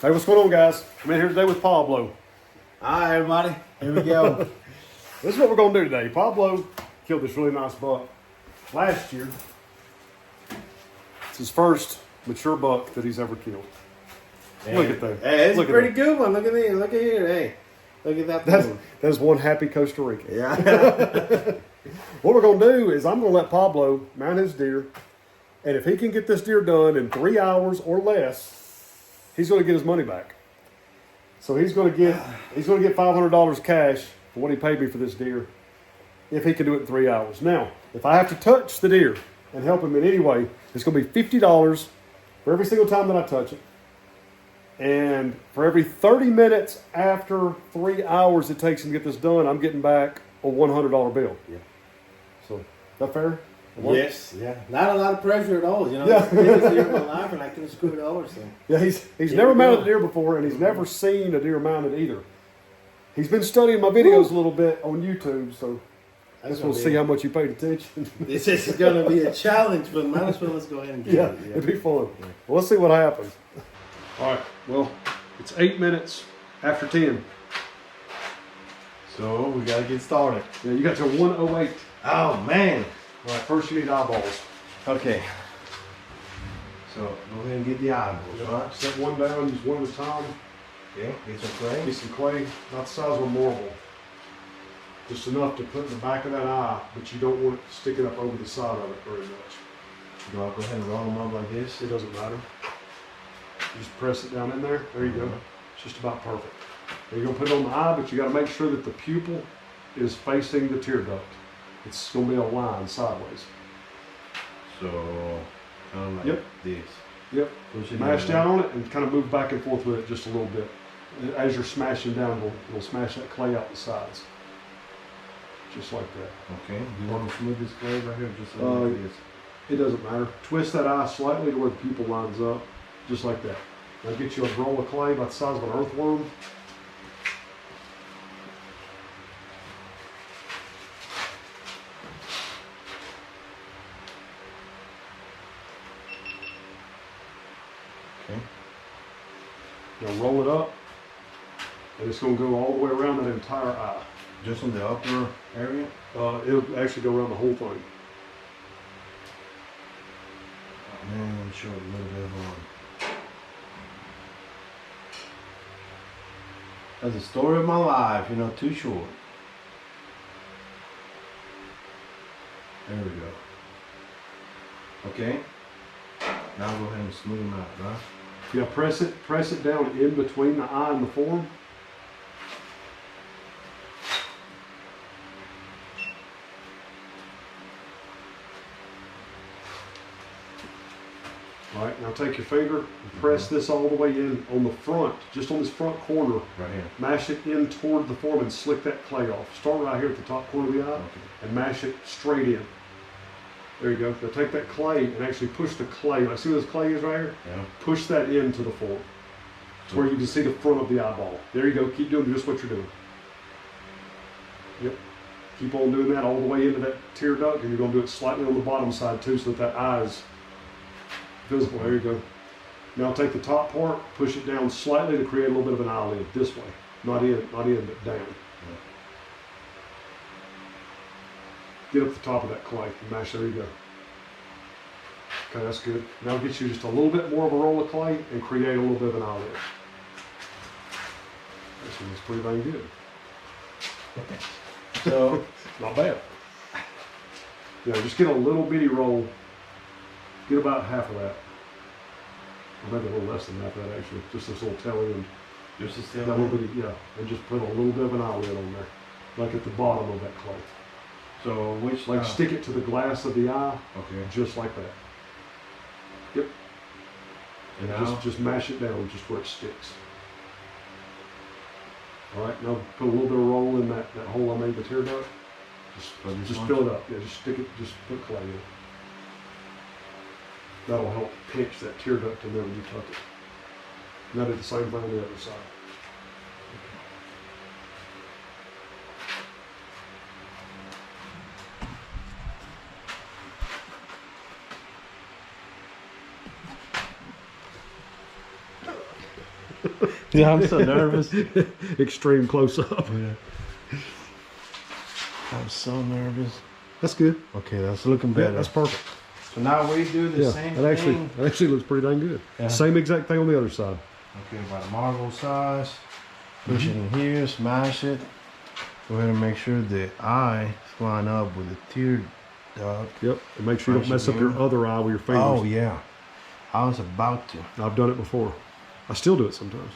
Hey, what's going on, guys? I'm in here today with Pablo. Hi, everybody. Here we go. This is what we're going to do today. Pablo killed this really nice buck last year. It's his first mature buck that he's ever killed. Hey, look at that. Hey, it's look a pretty good one. Look at me. Look at here. Hey, look at that. That's one happy Costa Rican. Yeah. What we're going to do is I'm going to let Pablo mount his deer. And if he can get this deer done in 3 hours or less, he's going to get his money back. So he's going to get $500 cash for what he paid me for this deer if he can do it in 3 hours. Now, if I have to touch the deer and help him in any way, it's going to be $50 for every single time that I touch it. And for every 30 minutes after 3 hours it takes him to get this done, I'm getting back a $100 bill. Yeah. So, is that fair? Yes. Yeah. Not a lot of pressure at all. You know, Yeah. this deer in my life, and I couldn't screw it over. So. Yeah, he's never mounted a deer before, and he's never seen a deer mounted either. He's been studying my videos a little bit on YouTube, so I just want to see how much you paid attention. This is going to be a challenge, but might as well let's go ahead and get it. Yeah, it'd be fun. Yeah. Well, let's see what happens. All right, well, it's 8 minutes after 10. So we got to get started. Yeah, you got till 1:08. Oh, man. All right, first you need eyeballs. Okay. So go ahead and get the eyeballs, right? Set one down, use one at a time. Okay, get some clay. Get some clay, not the size of a marble. Just enough to put in the back of that eye, but you don't want it sticking up over the side of it very much. Do I go ahead and roll them up like this? It doesn't matter. Just press it down in there. There you go. It's just about perfect. Now you're going to put it on the eye, but you got to make sure that the pupil is facing the tear duct. It's going to be a line sideways. So, kind of like this. Yep. Mash down on it and kind of move back and forth with it just a little bit. As you're smashing down, it'll smash that clay out the sides. Just like that. Okay. Do you want to smooth this clay right here just like this? It doesn't matter. Twist that eye slightly to where the pupil lines up. Just like that. Now get you a roll of clay about the size of an earthworm. Okay. Now roll it up, and it's going to go all the way around that entire eye. Just in the upper area? It'll actually go around the whole thing. Oh, man, I'm sure a little bit of one. That's the story of my life, you know, too short. There we go. Okay. Now go ahead and smooth them out, right? Yeah, press it down in between the eye and the form. All right, now take your finger and press this all the way in on the front, just on this front corner. Right here. Mash it in toward the form and slick that clay off. Start right here at the top corner of the eye and mash it straight in. There you go. Now take that clay and actually push the clay. Like, see where this clay is right here? Yeah. Push that into the form. To where you can see the front of the eyeball. There you go. Keep doing just what you're doing. Yep. Keep on doing that all the way into that tear duct, and you're going to do it slightly on the bottom side too, so that eye is visible. There you go. Now take the top part, push it down slightly to create a little bit of an eyelid this way. Not in, but down. Yeah. Get up the top of that clay and mash. There you go. Okay, that's good. Now get you just a little bit more of a roll of clay and create a little bit of an eyelid. This one's pretty dang good. So, not bad. Yeah, just get a little bitty roll. Get about half of that. Or maybe a little less than half of that actually. Just this little tail end. just a That little bitty, yeah. And just put a little bit of an eyelid on there. Like at the bottom of that clay. So which Like stick it to the glass of the eye. Okay. Just like that. Yep. And now? just mash it down just where it sticks. Alright, now put a little bit of roll in that hole I made the tear duct. Just fill it up. Yeah, just stick it, just put clay in it. That'll help pinch that tear duct in there when you tuck it. And I did the same thing on the other side. Yeah, I'm so nervous. Extreme close up. Yeah. I'm so nervous. That's good. Okay, that's looking better. Yeah, that's perfect. So now we do the same that thing. actually looks pretty dang good. Yeah. Same exact thing on the other side. Okay, about a marble size. Push it in here, smash it. Go ahead and make sure the eye is lined up with the tear duct. Yep, and make sure you don't mess up your other eye with your fingers. Oh yeah, I was about to. I've done it before. I still do it sometimes.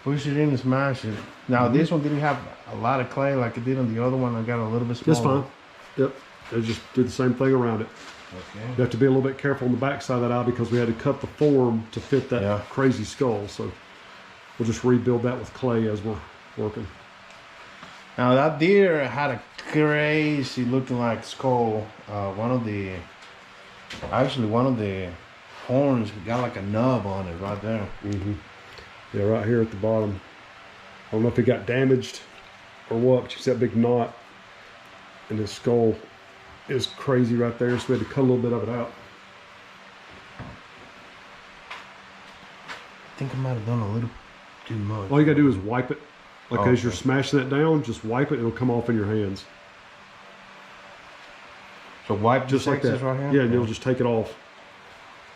Push it in and smash it. Now this one didn't have a lot of clay like it did on the other one. I got a little bit smaller. That's fine. Yep, they just did the same thing around it. Okay. You have to be a little bit careful on the back side of that eye because we had to cut the form to fit that crazy skull. So we'll just rebuild that with clay as we're working. Now that deer had a crazy looking like skull. One of the horns got like a nub on it right there. Yeah, right here at the bottom. I don't know if it got damaged or what, but you see that big knot, and the skull is crazy right there, so we had to cut a little bit of it out. I think I might have done a little too much. All you gotta do is wipe it. Like as you're smashing that down, just wipe it, it'll come off in your hands. So wipe just like that right here? Yeah, and you'll just take it off.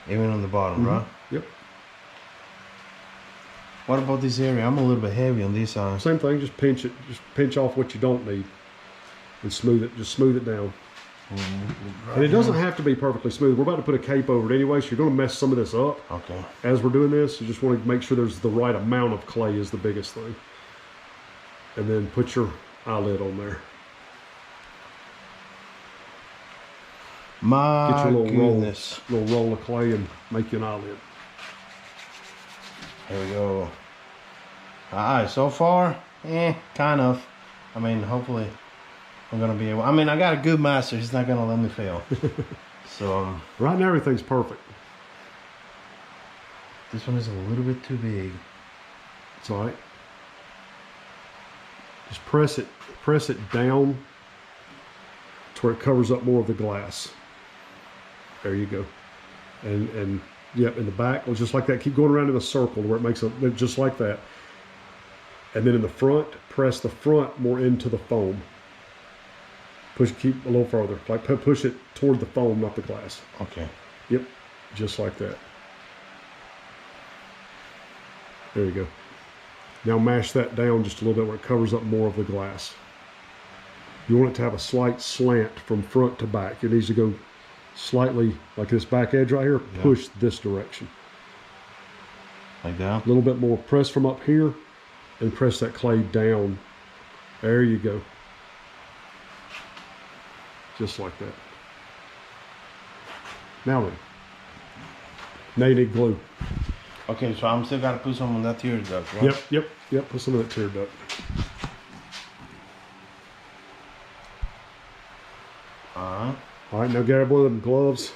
Even on the bottom, right? Yep. What about this area? I'm a little bit heavy on this side. Same thing, just pinch it. Just pinch off what you don't need. And smooth it. Just smooth it down. And it doesn't have to be perfectly smooth. We're about to put a cape over it anyway, so you're going to mess some of this up. Okay. As we're doing this, you just want to make sure there's the right amount of clay is the biggest thing. And then put your eyelid on there. My Get your goodness. Little roll of clay and make you an eyelid. Here we go. Alright, so far, kind of. I mean, hopefully I'm gonna be able. I mean, I got a good master. He's not gonna let me fail. So right now everything's perfect. This one is a little bit too big. It's all right. Just press it down to where it covers up more of the glass. There you go. And yep, in the back, well, just like that. Keep going around in a circle where it makes a just like that. And then in the front, press the front more into the foam. Keep a little further. Like push it toward the foam, not the glass. Okay. Yep, just like that. There you go. Now mash that down just a little bit where it covers up more of the glass. You want it to have a slight slant from front to back. It needs to go slightly, like this back edge right here, push this direction. Like that? A little bit more. Press from up here and press that clay down. There you go. Just like that. Now then. Now you need glue. Okay, so I'm still gotta put some on that tear duct, right? Yep. Put some of that tear duct. All right, now grab one of them gloves.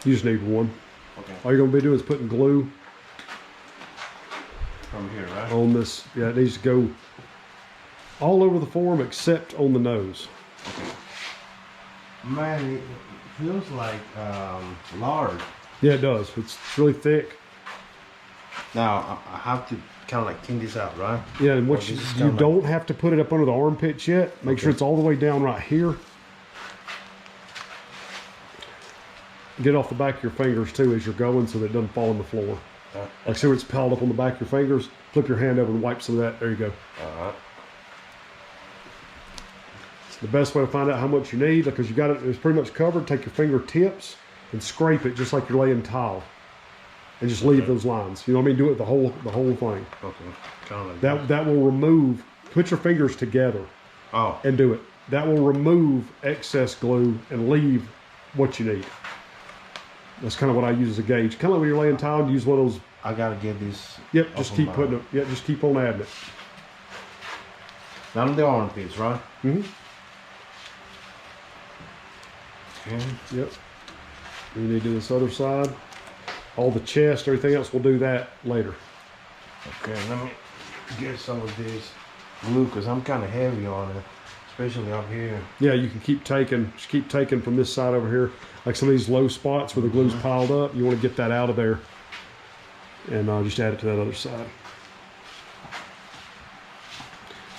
You just need one. Okay. All you're gonna be doing is putting glue From here, right? on this. Yeah, it needs to go all over the form except on the nose. Okay. Man, it feels like lard. Yeah, it does. It's really thick. Now, I have to kind of like clean this out, right? Yeah, and what you don't have to put it up under the armpits yet. Make sure it's all the way down right here. Get off the back of your fingers too as you're going so that it doesn't fall on the floor. Like see where it's piled up on the back of your fingers? Flip your hand over and wipe some of that. There you go. Alright. The best way to find out how much you need, because you got it, it's pretty much covered, take your fingertips and scrape it just like you're laying tile. And just leave those lines. You know what I mean? Do it the whole thing. Okay. Kind of like That will remove, put your fingers together and do it. That will remove excess glue and leave what you need. That's kind of what I use as a gauge. Kind of like when you're laying tile, use one of those. I gotta get this. Yep, just keep putting it. Yeah, just keep on adding it. None of the armpits, right? Mm-hmm. Okay. Yep. You need to do this other side. All the chest, everything else, we'll do that later. Okay, let me get some of this glue because I'm kind of heavy on it. Especially up here. Yeah, you can keep taking from this side over here. Like some of these low spots where the glue's piled up, you want to get that out of there. And just add it to that other side.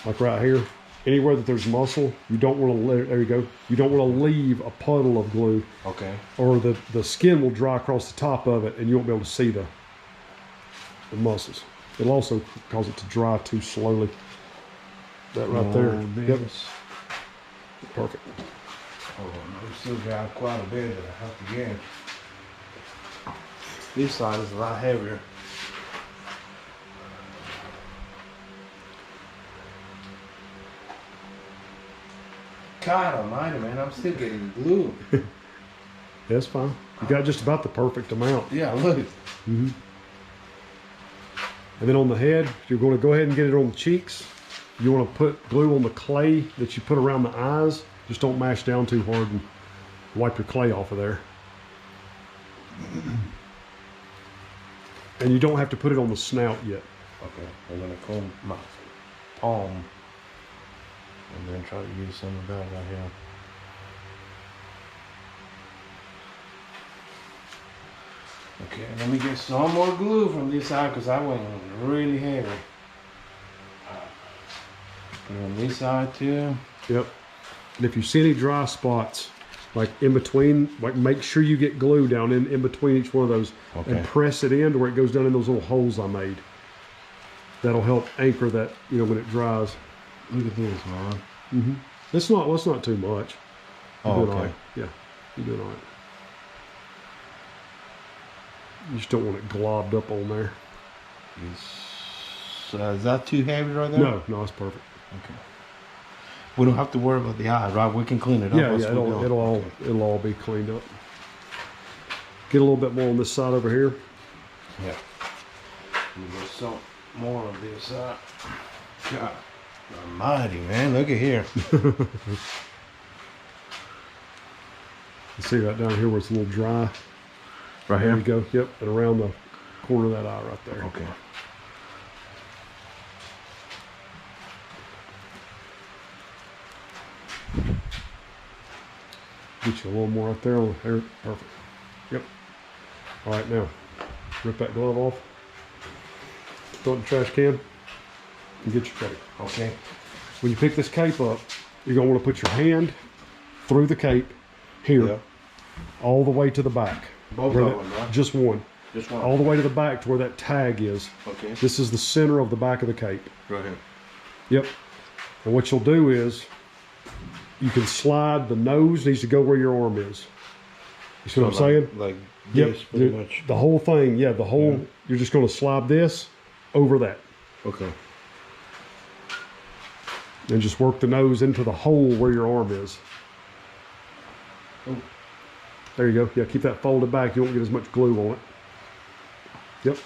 Like right here, anywhere that there's muscle, you don't want to, there you go. You don't want to leave a puddle of glue. Okay. Or the skin will dry across the top of it and you won't be able to see the muscles. It'll also cause it to dry too slowly. That right there. Yep. Perfect. Oh, we still got quite a bit that I have to get. This side is a lot heavier. God almighty, man, I'm still getting glue. That's fine. You got just about the perfect amount. Yeah, look. Mm-hmm. And then on the head, you're going to go ahead and get it on the cheeks. You want to put glue on the clay that you put around the eyes. Just don't mash down too hard and wipe your clay off of there. And you don't have to put it on the snout yet. Okay, I'm going to comb my palm and then try to use some of that right here. Okay, let me get some more glue from this side because I went really heavy. Put it on this side too. Yep. And if you see any dry spots, like in between, like make sure you get glue down in between each one of those and press it in to where it goes down in those little holes I made. That'll help anchor that, when it dries. Look at this, man. Mm-hmm. It's not too much. Oh, okay. All right. Yeah, you're doing all right. You just don't want it globbed up on there. Is that too heavy right there? No, it's perfect. Okay. We don't have to worry about the eye, right? We can clean it up. Yeah, it'll all be cleaned up. Get a little bit more on this side over here. Yeah. There's some more of this side. God almighty, man. Look at here. You see right down here where it's a little dry? Right There here? you go. Yep, and around the corner of that eye right there. Okay. Get you a little more right there on the hair. Perfect. Yep. All right, now rip that glove off. Throw it in the trash can and get your cape. Okay. When you pick this cape up, you're going to want to put your hand through the cape here, Yeah. all the way to the back. Both of them, right? Just one. Just one. All the way to the back to where that tag is. Okay. This is the center of the back of the cape. Right here. Yep. And what you'll do is you can slide the nose needs to go where your arm is. You see what I'm saying? Like Yep. this, pretty much. The whole thing, yeah, the whole, you're just going to slide this over that. Okay. And just work the nose into the hole where your arm is. Oh. There you go. Yeah, keep that folded back. You won't get as much glue on it. Yep.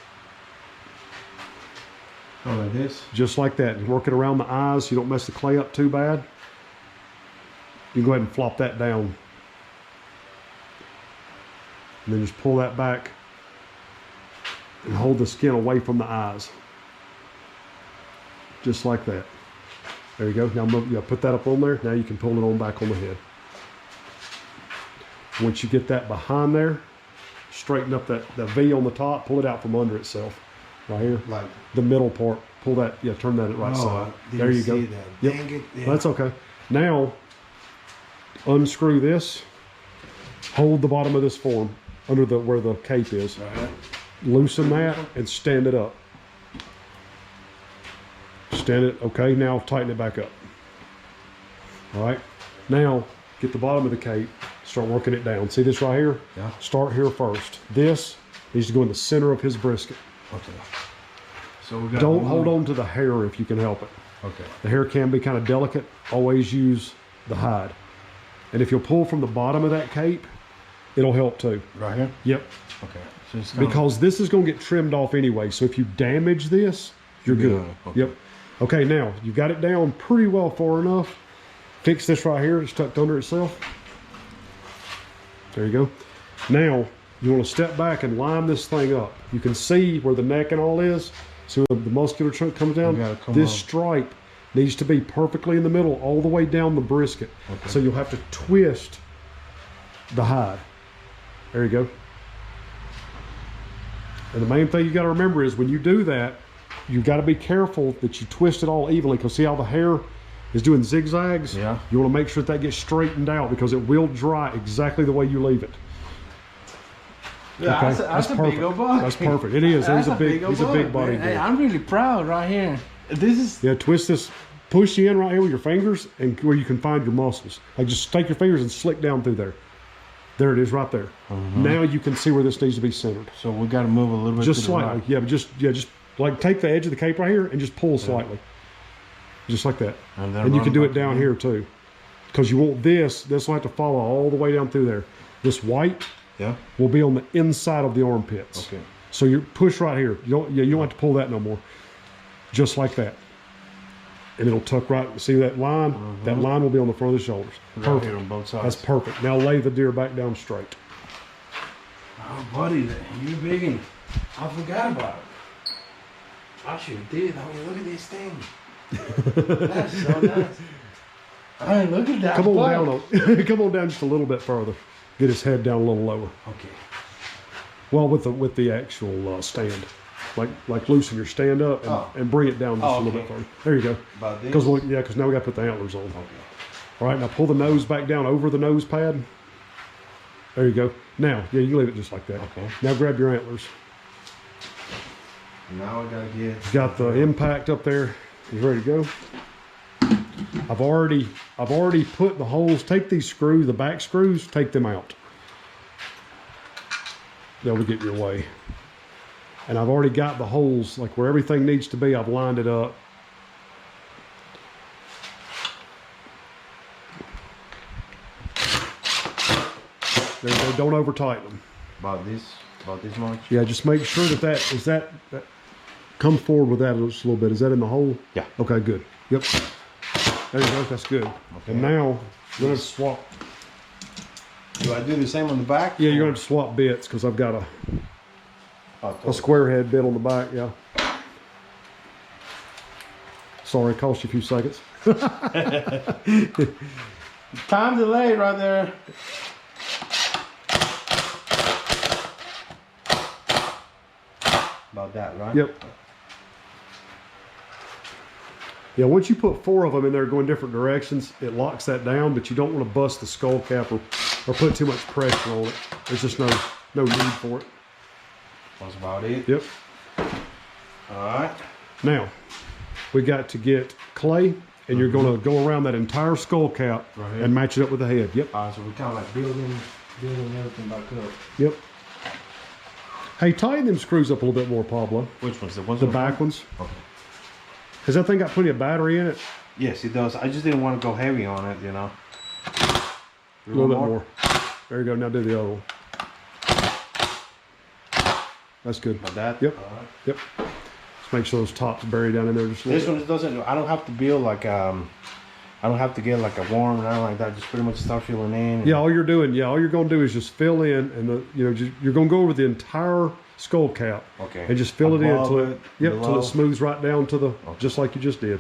Oh, like this? Just like that. And work it around the eyes so you don't mess the clay up too bad. You can go ahead and flop that down. And then just pull that back and hold the skin away from the eyes. Just like that. There you go. Now put that up on there. Now you can pull it on back on the head. Once you get that behind there, straighten up that V on the top, pull it out from under itself. Right here. Like the middle part. Pull that, turn that at right side. There you go. That. Yep. Dang it. Yeah. That's okay. Now, unscrew this. Hold the bottom of this form under where the cape is. Right. Loosen that and stand it up. Stand it. Okay, now tighten it back up. All right. Now, get the bottom of the cape. Start working it down. See this right here? Yeah. Start here first. This needs to go in the center of his brisket. Okay. So we got Don't hold on to the hair if you can help it. Okay. The hair can be kind of delicate. Always use the hide. And if you'll pull from the bottom of that cape, it'll help too. Right here? Yep. Okay. So it's Because this is going to get trimmed off anyway. So if you damage this, you're good. Okay. Yep. Okay, now you've got it down pretty well far enough. Fix this right here. It's tucked under itself. There you go. Now you want to step back and line this thing up. You can see where the neck and all is. See where the muscular chunk comes down? Come This on. stripe needs to be perfectly in the middle all the way down the brisket. Okay. So you'll have to twist the hide. There you go. And the main thing you got to remember is when you do that, you got to be careful that you twist it all evenly, because see how the hair is doing zigzags? Yeah. You want to make sure that gets straightened out, because it will dry exactly the way you leave it. Yeah, Okay? that's a perfect. big old buck. That's perfect. It is. He's a big body. Hey, I'm really proud right here. This is Yeah, twist this, push you in right here with your fingers, and where you can find your muscles. Like just take your fingers and slick down through there. There it is right there. Now you can see where this needs to be centered. so we got to move a little bit Just to the slightly. right. Yeah, but just like take the edge of the cape right here and just pull slightly. Just like that. And then And you run can do back it down again. here too. Because you want this will have to follow all the way down through there. This white Yeah. will be on the inside of the armpits. Okay. So you push right here. You don't have to pull that no more. Just like that. And it'll tuck right. See that line? That line will be on the front of the shoulders. Right Perfect. here on both sides. That's perfect. Now lay the deer back down straight. Oh, buddy, you biggin'. I forgot about it. I should did. I mean, look at this thing. That's so nice. I mean, look at that. Come on buck. down. Come on down just a little bit further. Get his head down a little lower. Okay. Well, with the actual stand, like loosen your stand up and bring it down just a little bit further. There you go. About this? Because now we got to put the antlers on. Okay. All right, now pull the nose back down over the nose pad. There you go. Now, yeah, you can leave it just like that. Okay. Now grab your antlers. Now I gotta get. Got the impact up there. You ready to go? I've already put the holes. Take these screws, the back screws, take them out. They'll get in your way. And I've already got the holes, like where everything needs to be. I've lined it up. There you go. Don't over tighten them. About this much. Yeah, just make sure that come forward with that just a little bit. Is that in the hole? Yeah. Okay, good. Yep. There you go. That's good. Okay. And now we're gonna swap. Do I do the same on the back? Yeah, you're gonna have to swap bits because I've got a square head bit on the back. Yeah. Sorry, it cost you a few seconds. Time delay right there. About that, right? Yep. Yeah, once you put 4 of them in there going different directions, it locks that down, but you don't want to bust the skull cap or put too much pressure on it. There's just no need for it. That's about it. Yep. All right. Now, we got to get clay, and you're going to go around that entire skull cap Right here. and match it up with the head. Yep. All right, so we're kind of like building everything back up. Yep. Hey, tighten them screws up a little bit more, Pablo. Which ones? The ones The on front? back ones. Okay. Has that thing got plenty of battery in it? Yes, it does. I just didn't want to go heavy on it, you know. A little bit more. There you go. Now do the other one. That's good. Like that? Yep. All right. Yep. Just make sure those tops bury down in there just a This little one doesn't. I don't have to build like I don't have to get like a worm or anything like that. Just pretty much start filling in. bit. Yeah, all you're doing. Yeah, all you're going to do is just fill in, and you're going to go over the entire skull cap. Okay. And just fill it in Above until it, till below. it smooths right down to the just like you just did.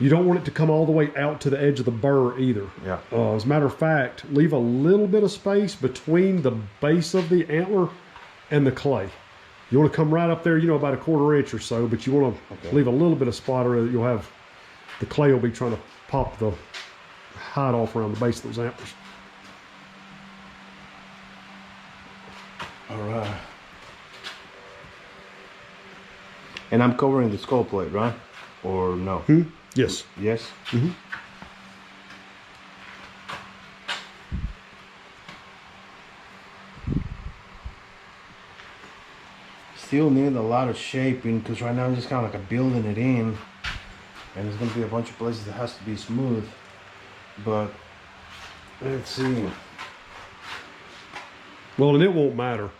You don't want it to come all the way out to the edge of the burr either. Yeah. As a matter of fact, leave a little bit of space between the base of the antler and the clay. You want to come right up there, about a 1/4 inch or so, but you want to leave a little bit of spot, or you'll have the clay will be trying to pop the hide off around the base of those antlers. All right. And I'm covering the skull plate, right? Or no? Yes. Yes. Still need a lot of shaping because right now I'm just kind of like building it in, and there's gonna be a bunch of places that has to be smooth. But let's see. Well, and it won't matter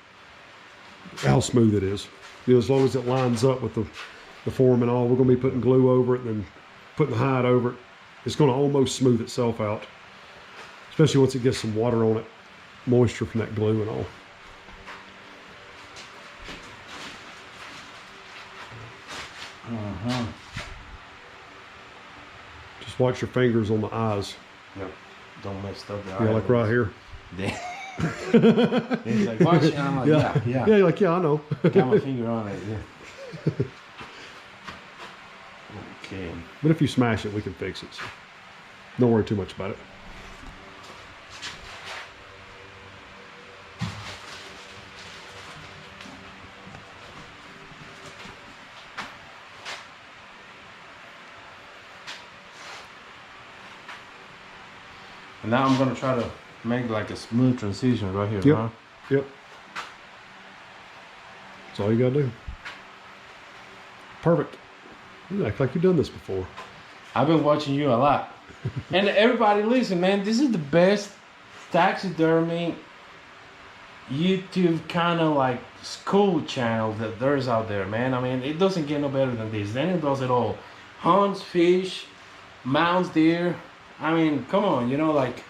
how smooth it is. As long as it lines up with the form and all. We're going to be putting glue over it and then putting the hide over it. It's going to almost smooth itself out, especially once it gets some water on it, moisture from that glue and all. Just watch your fingers on the eyes. No, don't mess up the Yeah, like right here. He's like, watch, and I'm like, yeah. Yeah, you're like, yeah, I know. Got my finger on it, yeah. Okay. But if you smash it, we can fix it. So don't worry too much about it. And now I'm gonna try to make like a smooth transition right here, Yep. huh? Yep. That's all you gotta do. Perfect. You act like you've done this before. I've been watching you a lot. And everybody listen, man, this is the best taxidermy YouTube kind of like school channel that there's out there, man. I mean, it doesn't get no better than this. Daniel does it all. Hunts, fish, mounts deer. I mean, come on, you know, like,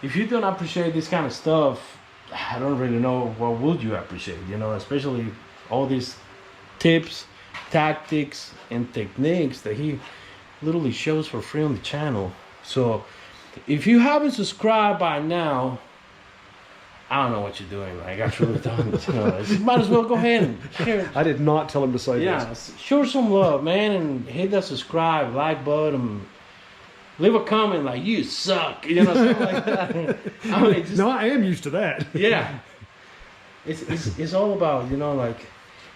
if you don't appreciate this kind of stuff, I don't really know what would you appreciate, you know, especially all these tips, tactics, and techniques that he literally shows for free on the channel. So, if you haven't subscribed by now, I don't know what you're doing. Like, I truly don't. You know, you might as well go ahead and share. I did not tell him to say Yeah, this. show some love, man, and hit that subscribe, like button. Leave a comment like, you suck, you know, something like that. I mean, just, No, I am used to that. yeah. It's all about, you know, like,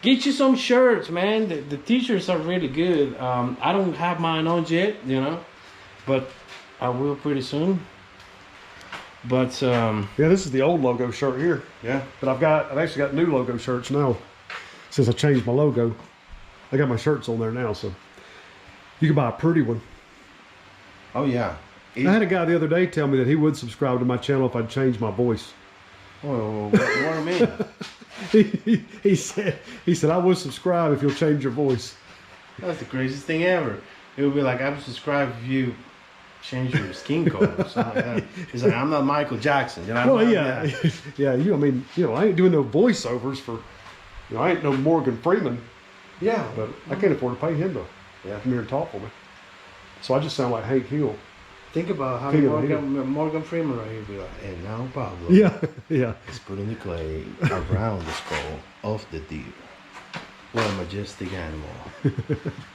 get you some shirts, man. The t-shirts are really good. I don't have mine on yet, you know, but I will pretty soon. But, Yeah, this is the old logo shirt here. yeah. But I've actually got new logo shirts now. Since I changed my logo, I got my shirts on there now, so you can buy a pretty one. Oh, yeah. I had a guy the other day tell me that he would subscribe to my channel if I'd change my voice. Oh, what do you mean? he said I would subscribe if you'll change your voice. That's the craziest thing ever. It would be like, I would subscribe if you change your skin color or something like that. He's like, I'm not Michael Jackson. You know, Well, yeah, yeah. I mean, I ain't doing no voiceovers for, I ain't no Morgan Freeman, Yeah. but I can't afford to pay him to come here and talk for me. So I just sound like Hank Hill. Think about how King Morgan Freeman right here be like, and now Pablo. Yeah, yeah. Is putting the clay around the skull of the deer. What a majestic animal.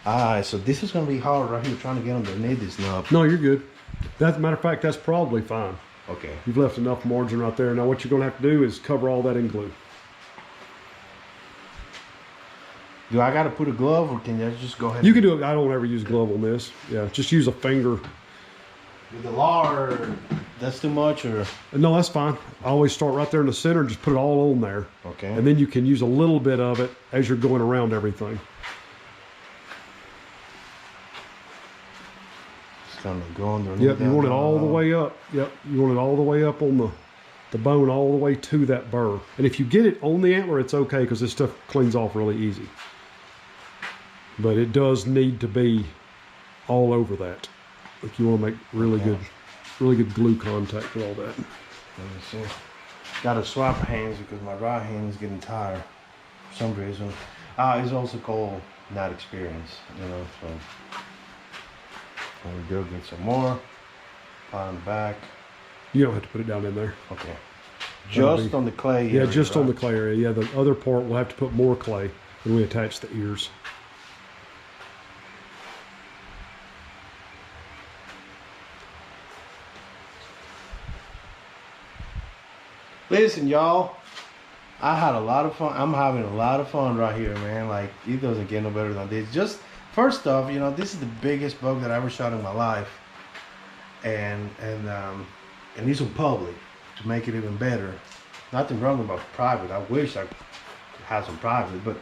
Alright, so this is gonna be hard right here trying to get underneath this knob. No, you're good. As a matter of fact, that's probably fine. Okay. You've left enough margin right there. Now what you're going to have to do is cover all that in glue. Do I gotta put a glove or can I just go ahead? You can do it. I don't ever use glove on this. Yeah, just use a finger. With the lard, that's too much or? No, that's fine. I always start right there in the center and just put it all on there. Okay. And then you can use a little bit of it as you're going around everything. Just kind of go underneath. Yep, you want it all the way up. Yep, you want it all the way up on the bone, all the way to that burr. And if you get it on the antler, it's okay because this stuff cleans off really easy. But it does need to be all over that. Like you want to make really good glue contact with all that. Let me see. Gotta swap hands because my right hand is getting tired for some reason. It's also called not experience, you know, so I'm gonna get some more on back. You don't have to put it down in there. Okay. Just on the clay Yeah, area, just on the right? clay area. Yeah, the other part we'll have to put more clay when we attach the ears. Listen, y'all, I had a lot of fun. I'm having a lot of fun right here, man. Like, it doesn't get no better than this. Just, first off, you know, this is the biggest buck that I ever shot in my life. And it's in public to make it even better. Nothing wrong about private. I wish I could have some private, but,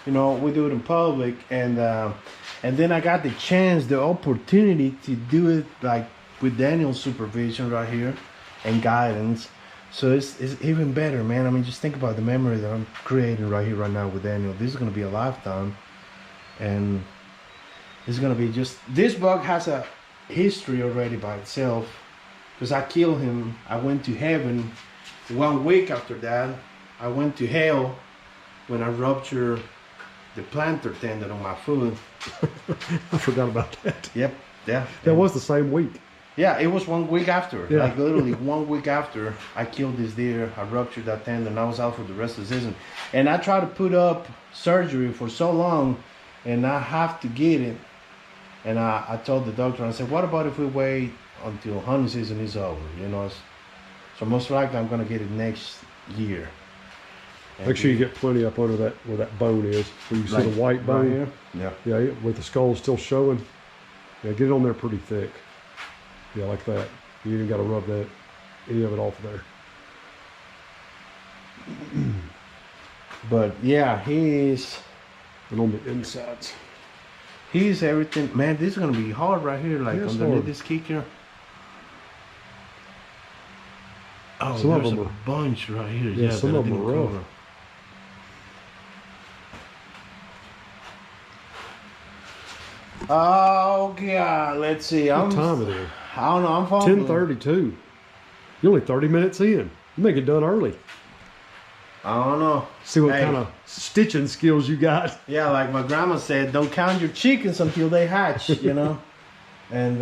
you know, we do it in public. And then I got the chance, the opportunity to do it, like, with Daniel's supervision right here and guidance. So it's even better, man. I mean, just think about the memory that I'm creating right here, right now with Daniel. This is going to be a lifetime. And it's going to be just... This buck has a history already by itself. Because I killed him. I went to heaven 1 week after that. I went to hell when I ruptured the plantar tendon on my foot. I forgot about that. Yep. Yeah. That was the same week. Yeah, it was 1 week after. Yeah. Like literally 1 week after I killed this deer, I ruptured that tendon. I was out for the rest of the season. And I tried to put up surgery for so long and I have to get it. And I told the doctor, I said, what about if we wait until hunting season is over? You know, so most likely I'm gonna get it next year. And Make sure you get plenty up under that where that bone is. Where you see like the white bone right here? Yeah. Yeah, with the skull still showing. Yeah, get it on there pretty thick. Yeah, like that. You ain't got to rub that any of it off there. But yeah, he's And on the insides. everything. Man, this is gonna be hard right here, like Yeah, it's underneath hard. this kicker. Oh, Some of there's them a are- bunch right here. Yeah, some that I of them didn't are rough. cover. Oh God, let's see. What time it is? I don't know. I'm following. 10:32. You're only 30 minutes in. You make it done early. I don't know. See what Hey. kind of stitching skills you got. Yeah, like my grandma said, don't count your chickens until they hatch. You know, and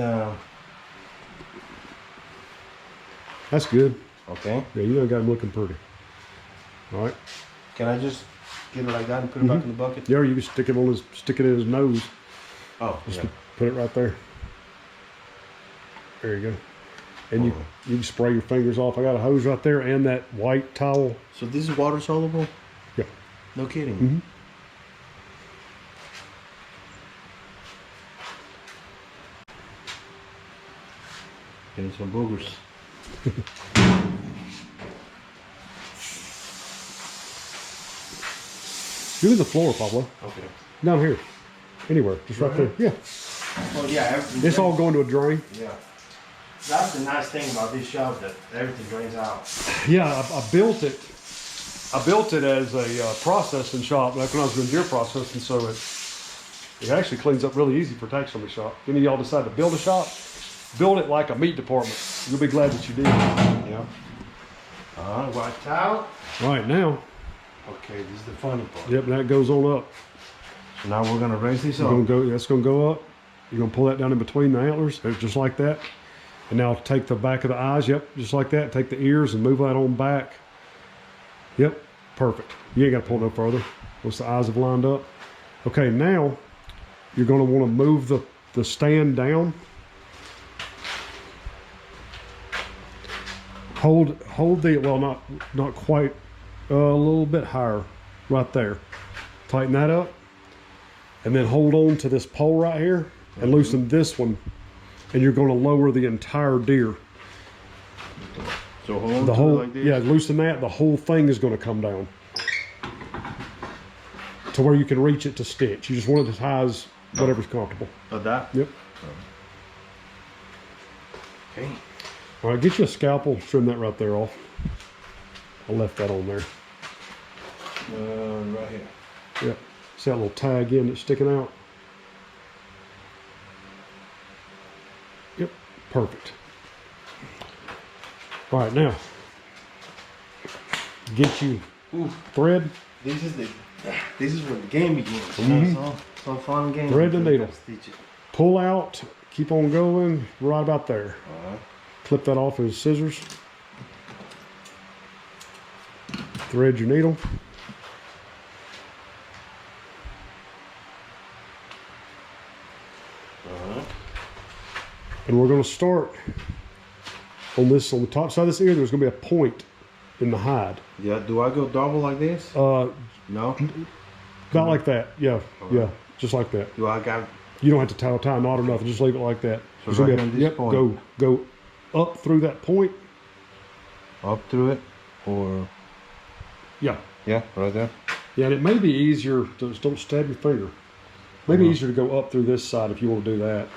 That's good. okay. Yeah, you done got him looking pretty. All right. Can I just get it like that and put it back in the bucket? Yeah, or you can stick it in his nose. Oh, yeah. Put it right there. There you go. And you can spray your fingers off. I got a hose right there and that white towel. So this is water soluble? Yeah. No kidding. Mm-hmm. Getting some boogers. Give me the floor, Pablo. Okay. Down here. Anywhere. Just right there. Yeah. Well, yeah, everything. It's all going to a drain. Yeah. That's the nice thing about this shop, that everything drains out. Yeah, I built it. I built it as a processing shop back when I was doing deer processing, so it actually cleans up really easy for taxidermy shop. Any of y'all decide to build a shop, build it like a meat department. You'll be glad that you did. Yeah. White towel. Right now, Okay, this is the funny part. yep, that goes on up. So now we're gonna raise this You're up. gonna go. That's gonna go up. You're gonna pull that down in between the antlers, just like that. And now take the back of the eyes. Yep, just like that. Take the ears and move that on back. Yep, perfect. You ain't got to pull no further. Once the eyes have lined up. Okay, now you're gonna want to move the stand down. Hold the, well, not quite, a little bit higher, right there. Tighten that up, and then hold on to this pole right here and loosen this one, and you're going to lower the entire deer. So hold on The to whole, it like this. yeah, loosen that. The whole thing is going to come down to where you can reach it to stitch. You just want it as high as whatever's comfortable. Like that? Yep. Okay. All right, get you a scalpel, trim that right there off. I left that on there. Right here. Yep. See that little tag in that's sticking out? Yep, perfect. All right, now, get you thread, This is where the game begins. Mhm. So fun game. Thread and needle. Stitch it. pull out, keep on going, right about there. Alright. Clip that off with scissors. Thread your needle. And we're going to start on this, on the top side of this ear. There's going to be a point in the hide. Yeah, do I go double like this? No, No? like that. Yeah, yeah, just like that. Do I got... You don't have to tie a knot or nothing. Just leave it like that. So There's gonna right be a- on this yep, point. go up through that point. Up through it? Or... Yeah, Yeah, right there? yeah. And it may be easier to just don't stab your finger. Maybe easier to go up through this side if you want to do that.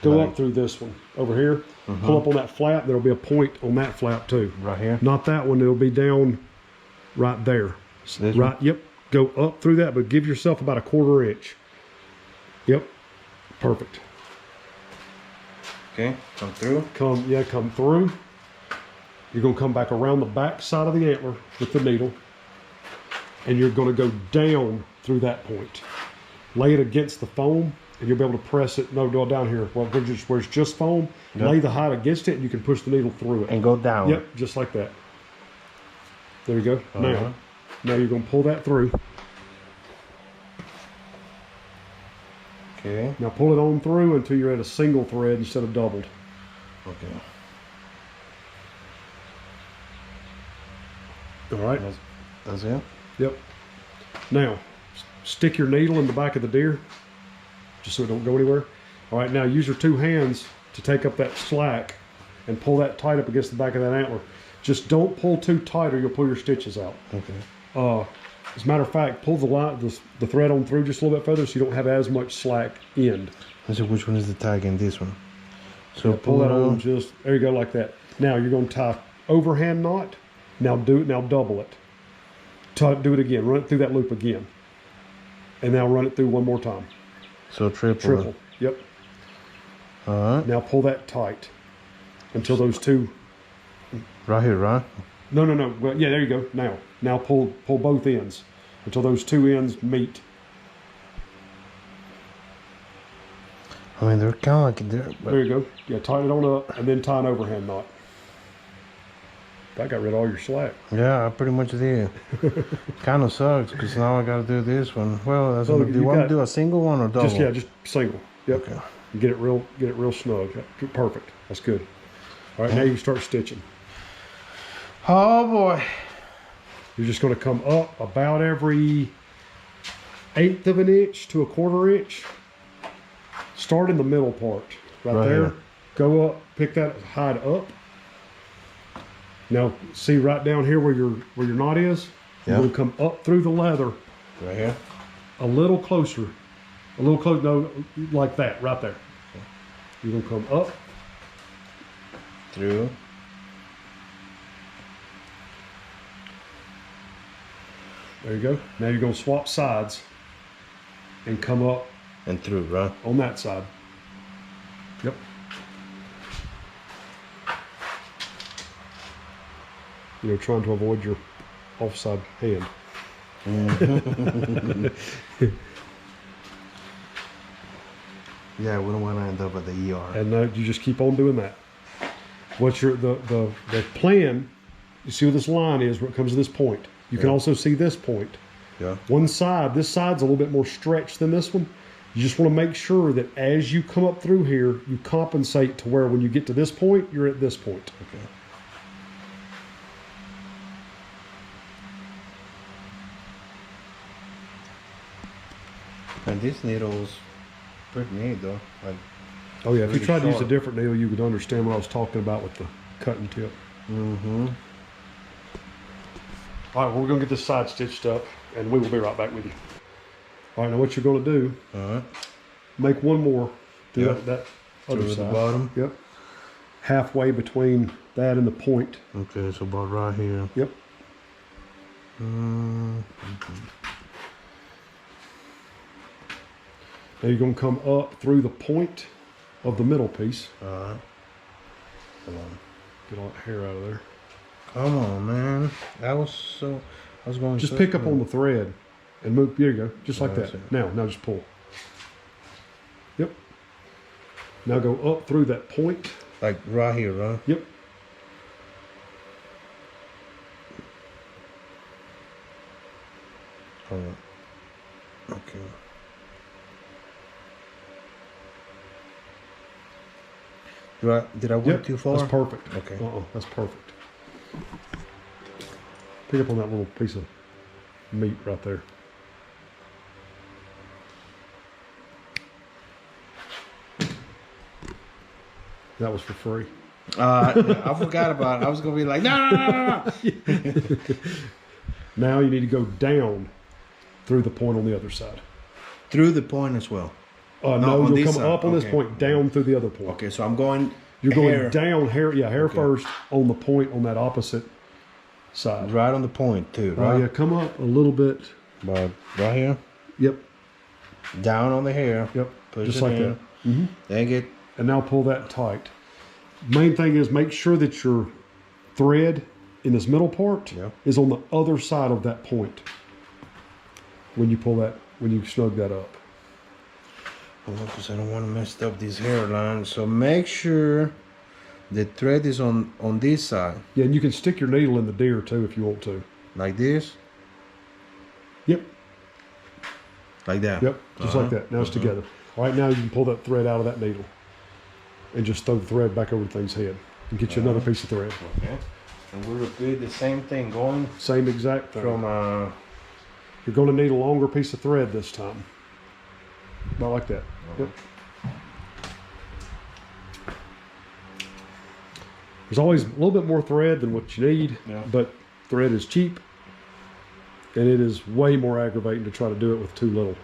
Go Right. up through this one over here. Pull up on that flap. There'll be a point on that flap too. Right here? Not that one. It'll be down right there. This Right. one? Yep. Go up through that, but give yourself about a 1/4 inch. Yep. Perfect. Okay, come through. Come through. You're going to come back around the back side of the antler with the needle, and you're going to go down through that point. Lay it against the foam and you'll be able to press it. No, go down here. Well, where it's just foam. Yep. Lay the height against it, and you can push the needle through it. And go down. Yep, just like that. There you go. Now you're going to pull that through. Okay. Now pull it on through until you're at a single thread instead of doubled. Okay. All right. That's it? Yep. Now, stick your needle in the back of the deer, just so it don't go anywhere. All right, now use your two hands to take up that slack and pull that tight up against the back of that antler. Just don't pull too tight or you'll pull your stitches out. Okay. As a matter of fact, pull the thread on through just a little bit further so you don't have as much slack end. So which one is the tag in this one? So yeah, pull that on just, there you go, like that. Now you're going to tie overhand knot. Now double it. Do it again. Run it through that loop again. And now run it through one more time. So triple. Triple. Yep. All right. Now pull that tight until those two. Right here, right? No. Well, yeah, there you go. Now pull both ends until those two ends meet. I mean, they're kind of like there. There you go. Yeah, tighten it on up and then tie an overhand knot. That got rid of all your slack. Yeah, I pretty much did. Kind of sucks because now I got to do this one. Well, that's do you want to do a single one or double? Just single. Yep. Okay. Get it real snug. Perfect. That's good. All right, now you can start stitching. Oh boy. You're just going to come up about every 1/8 of an inch to a 1/4 inch. Start in the middle part, right there. Here. Go up, pick that hide up. Now, see right down here where your knot is? Yeah. You're going to come up through the leather. Right here? A little closer. No, like that, right there. Okay. You're going to come up. Through. There you go. Now you're going to swap sides and come up. And through, right? On that side. Yep. You know, trying to avoid your offside hand. Yeah, we don't want to end up at the ER. And you just keep on doing that. What's the plan? You see where this line is where it comes to this point. You can also see this point. Yeah. This side's a little bit more stretched than this one. You just want to make sure that as you come up through here, you compensate to where when you get to this point, you're at this point. Okay. And this needle's pretty neat though. Like, oh yeah, if you tried to use a different needle, you would understand what I was talking about with the cutting tip. Mm-hmm. All right, well, we're going to get this side stitched up, and we will be right back with you. All right, now what you're going to do, make one more through that other side. The bottom? Yep. Halfway between that and the point. Okay, so about right here. Yep. Mm-hmm. Now you're going to come up through the point of the middle piece. All right. Come on. Get all that hair out of there. Come on, man. I was going. Just pick up on the thread and move. There you go. Just like that. Now just pull. Yep. Now go up through that point. Like right here, right? Yep. All right. Okay. Did I went too far? That's perfect. Okay. That's perfect. Pick up on that little piece of meat right there. That was for free. I forgot about it. I was going to be like, no. Now you need to go down through the point on the other side. Through the point as well? No, you'll come up on this point, down through the other point. Okay, so I'm going... You're going down hair first on the point on that opposite side. Right on the point too, right? Yeah, come up a little bit. About right here? Yep. Down on the hair. Yep. Push just it like in. that. Mm-hmm. Then get... And now pull that tight. Main thing is make sure that your thread in this middle part is on the other side of that point when you pull that, when you snug that up. Because I don't want to mess up this hairline. So make sure the thread is on this side. Yeah, and you can stick your needle in the deer too if you want to. Like this? Yep. Like that? Yep, just like that. Now it's together. All right, now you can pull that thread out of that needle and just throw the thread back over the thing's head and get you another piece of thread. Okay. And we'll repeat the same thing going Same exact thing. from You're going to need a longer piece of thread this time. About like that. Yep. There's always a little bit more thread than what you need, but thread is cheap, and it is way more aggravating to try to do it with too little.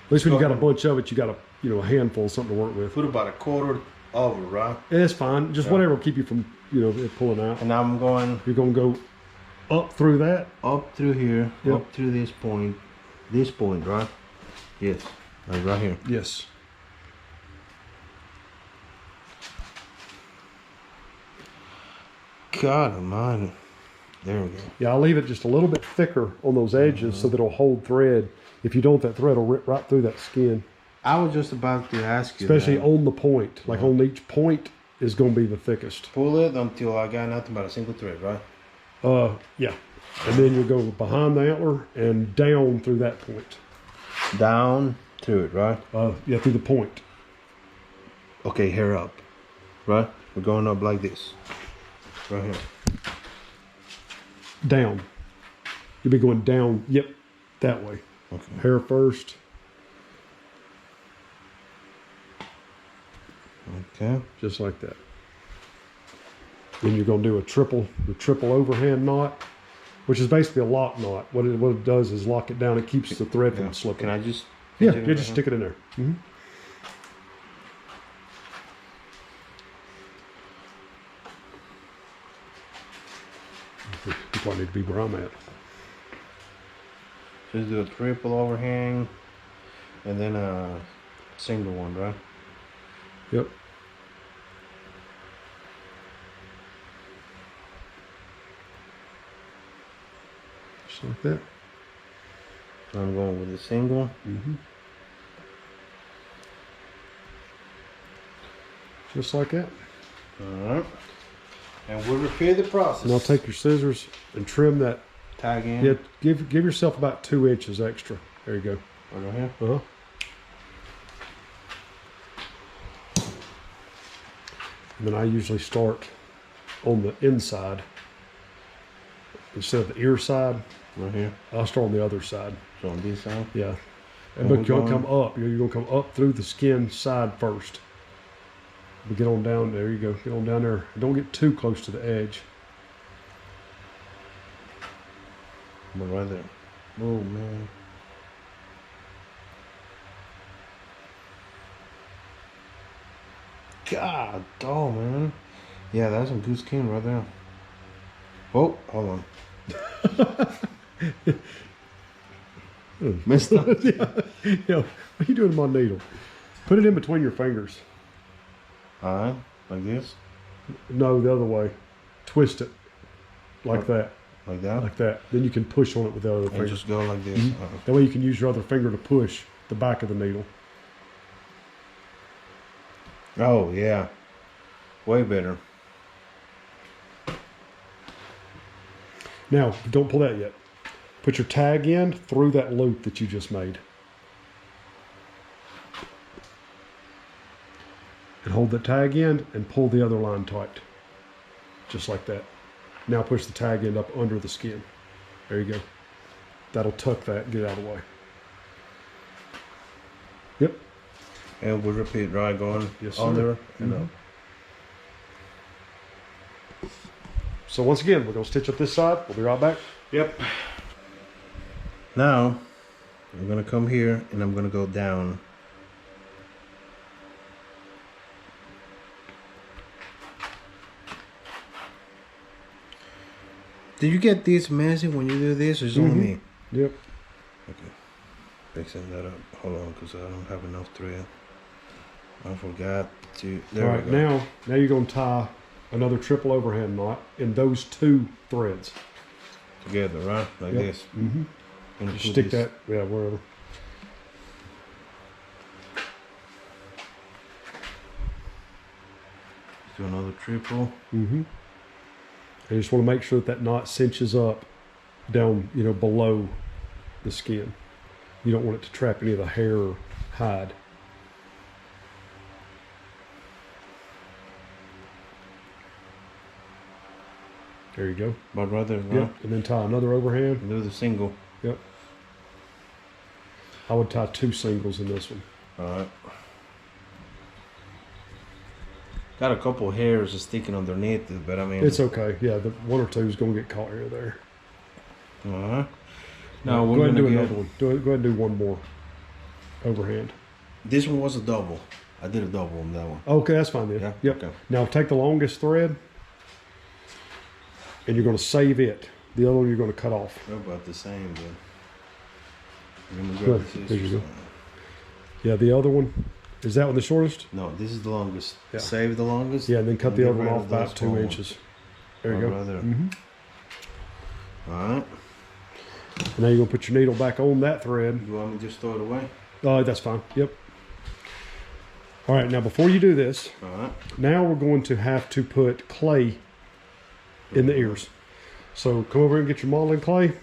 At least when you got a bunch of it, you got a handful of something to work with. put about a quarter over, right? It's fine. Just whatever will keep you from it pulling out. And now I'm going You're going to go up through that. up through here, Yep. up through this point, right? Yes, like right here. Yes. God almighty. There we go. Yeah, I'll leave it just a little bit thicker on those edges so that it'll hold thread. If you don't, that thread will rip right through that skin. I was just about to ask you Especially that. on the point. Like on each point is going to be the thickest. Pull it until I got nothing but a single thread, right? Yeah. And then you'll go behind the antler and down through that point. Down through it, right? Yeah, through the point. Okay, hair up, right? We're going up like this, right here. Down. You'll be going down, yep, that way. Okay. Hair first. Okay. Just like that. Then you're going to do the triple overhand knot, which is basically a lock knot. What it does is lock it down. It keeps the thread from slipping. Can I just? Yeah, just stick it in there. Mm-hmm. You probably need to be where I'm at. Just do a triple overhang, and then a single one, right? Yep. Just like that. I'm going with the single. Mm-hmm. Just like that. All right. And we'll repeat the process. And I'll take your scissors and trim that. Tag in. Yeah, give yourself about 2 inches extra. There you go. Right here. Uh-huh. And then I usually start on the inside instead of the ear side. Right here. I'll start on the other side. So on this side. Yeah. And And look, we're you're gonna going- come up. You're gonna come up through the skin side first. But get on down. There you go. Get on down there. Don't get too close to the edge. But right there. Oh man. God dog, man. Yeah, that's some good skin right there. Oh, hold on. Messed up. Yeah. What are you doing with my needle? Put it in between your fingers. Alright, like this. No, the other way. Twist it like that. Like that. Like that. Then you can push on it with the other And finger. just go like this. That way you can use your other finger to push the back of the needle. Oh yeah. Way better. Now, don't pull that yet. Put your tag in through that loop that you just made. And hold the tag in and pull the other line tight. Just like that. Now push the tag end up under the skin. There you go. That'll tuck that and get out of the way. Yep. And we'll repeat, right? Going Yes, sir. under and Mhm. up. So once again, we're going to stitch up this side. We'll be right back. Yep. Now, I'm gonna come here and I'm gonna go down. Did you get this messy when you do this, or is it only me? Yep. Okay. Fixing that up. Hold on, because I don't have enough thread. I forgot to. There All right, we go. now you're going to tie another triple overhand knot in those 2 threads. Together, right? Like Yep. this. Mm-hmm. And Just put stick this- that, yeah, wherever. Do another triple. Mm-hmm. I just want to make sure that knot cinches up down, below the skin. You don't want it to trap any of the hair or hide. There you go. But rather, Yep. And then tie another overhand. do the single. Yep. I would tie 2 singles in this one. Alright. Got a couple hairs sticking underneath it, but I mean... It's okay. Yeah, the 1 or 2 is going to get caught here or there. Alright. Now Go we're ahead and going do to another one. Go ahead and do one more overhand. This one was a double. I did a double on that one. Okay, that's fine then. Yeah? Yep. Okay. Now take the longest thread and you're going to save it. The other one you're going to cut off. They're about the same, but... I'm going to Good. grab There you this. go. Yeah, the other one. Is that one the shortest? No, this is the longest. Yeah. Save the longest. Yeah, and then cut and the get other one rid off of those about 2 small inches. There you ones. go. Right there. Mm-hmm. Alright. And now you're going to put your needle back on that thread. You want me to just throw it away? That's fine. Yep. All right, now before you do this, Alright. now we're going to have to put clay in the ears. So come over and get your modeling clay.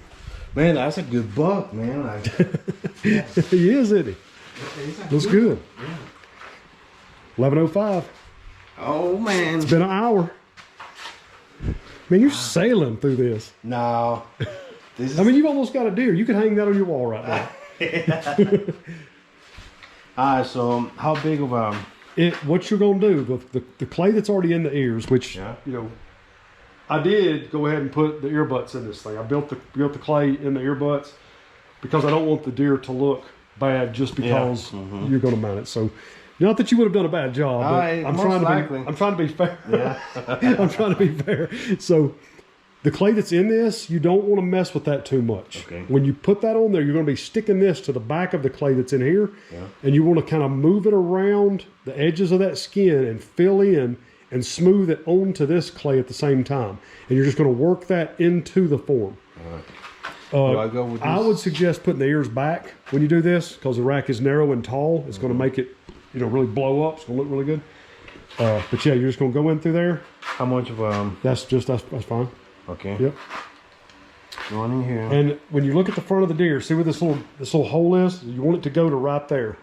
Man, that's a good buck, man. Yeah. He is, isn't he? Looks good. Yeah. 11:05. Oh, man. It's been an hour. Man, you're sailing through this. No. This is... I mean, you've almost got a deer. You could hang that on your wall right now. Alright, so how big of a... What you're going to do, the clay that's already in the ears, which, Yeah. I did go ahead and put the ear butts in this thing. I built the clay in the ear butts because I don't want the deer to look bad just because you're going to mount it. So, not that you would have done a bad job, but I'm trying to be fair. Yeah. I'm trying to be fair. So, the clay that's in this, you don't want to mess with that too much. Okay. When you put that on there, you're going to be sticking this to the back of the clay that's in here, Yeah. and you want to kind of move it around the edges of that skin and fill in and smooth it onto this clay at the same time. And you're just going to work that into the form. Do I go with this? I would suggest putting the ears back when you do this because the rack is narrow and tall. It's going to make it, really blow up. It's going to look really good. But yeah, you're just going to go in through there. How much of That's fine. Okay. Yep. Going in here. And when you look at the front of the deer, see where this little hole is? You want it to go to right there.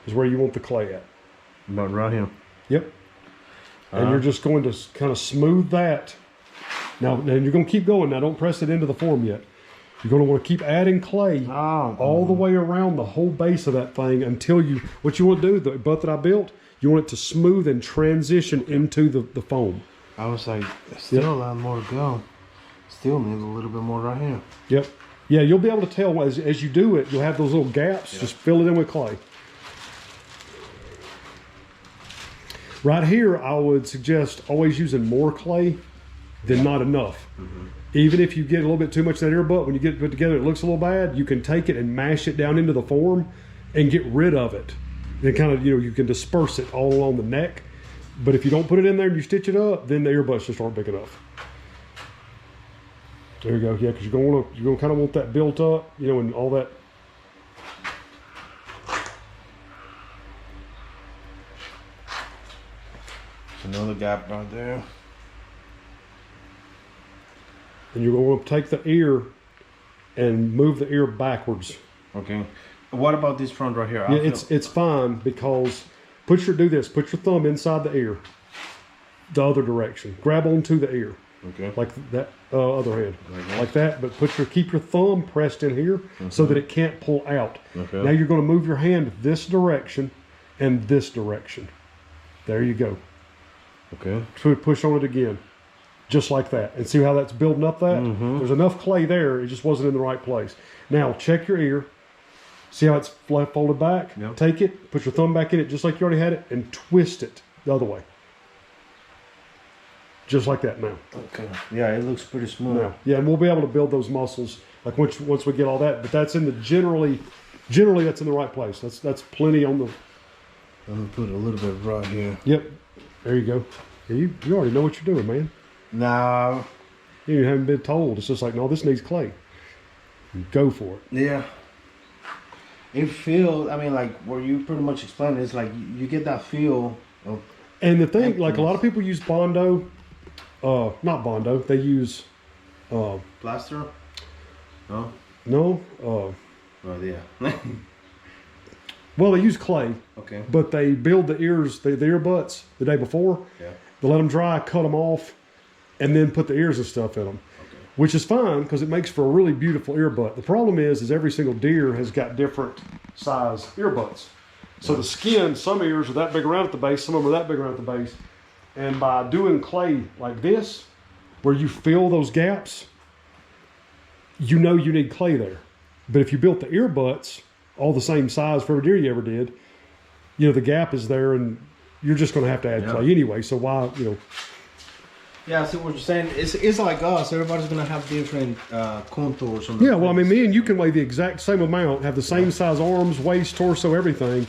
Is where you want the clay at. About right here. Yep. And you're just going to kind of smooth that. Now, and you're going to keep going. Now, don't press it into the form yet. You're going to want to keep adding clay all the way around the whole base of that thing until what you want to do, the butt that I built, you want it to smooth and transition into the foam. I was like, still a lot more to go. Still need a little bit more right here. Yep. Yeah, you'll be able to tell as you do it, you'll have those little gaps. Just fill it in with clay. Right here, I would suggest always using more clay than not enough. Even if you get a little bit too much of that ear butt, when you get it put together, it looks a little bad, you can take it and mash it down into the form and get rid of it. And kind of, you can disperse it all along the neck. But if you don't put it in there and you stitch it up, then the ear butts just aren't big enough. There you go. Yeah, because you're going to kind of want that built up, and all that. Another gap right there. And you're going to take the ear and move the ear backwards. Okay. What about this front right here? Yeah, it's fine because put your thumb inside the ear, the other direction. Grab onto the ear. Okay. Like that other hand. Like that, but keep your thumb pressed in here so that it can't pull out. Okay. Now you're going to move your hand this direction and this direction. There you go. Okay. Push on it again. Just like that. And see how that's building up that? There's enough clay there, it just wasn't in the right place. Now check your ear. See how it's folded back? Yep. Take it, put your thumb back in it just like you already had it, and twist it the other way. Just like that now. Okay. Yeah, it looks pretty smooth. Now, yeah, and we'll be able to build those muscles like once we get all that. But that's in the generally that's in the right place. That's plenty on the. I'm gonna put a little bit right here. Yep. There you go. Yeah, you already know what you're doing, man. Now. You haven't been told. It's just like, no, this needs clay. Go for it. Yeah. It feels. I mean, like where you pretty much explained, it's like you get that feel of And the thing, like a lot of people use Bondo, not Bondo. They use Plaster? No? no. Oh, yeah. Well, they use clay. Okay. But they build the ears, the ear butts the day before. Yeah. They let them dry, cut them off, and then put the ears and stuff in them. Okay. Which is fine because it makes for a really beautiful ear butt. The problem is every single deer has got different size ear butts. So the skin, some ears are that big around at the base, some of them are that big around at the base. And by doing clay like this, where you fill those gaps, you know you need clay there. But if you built the ear butts all the same size for every deer you ever did, you know, the gap is there and you're just going to have to add clay anyway. So why, you know. Yeah, I see what you're saying. It's like us. Everybody's going to have different contours on the Yeah, well, I mean, face. me and you can weigh the exact same amount, have the same size arms, waist, torso, everything,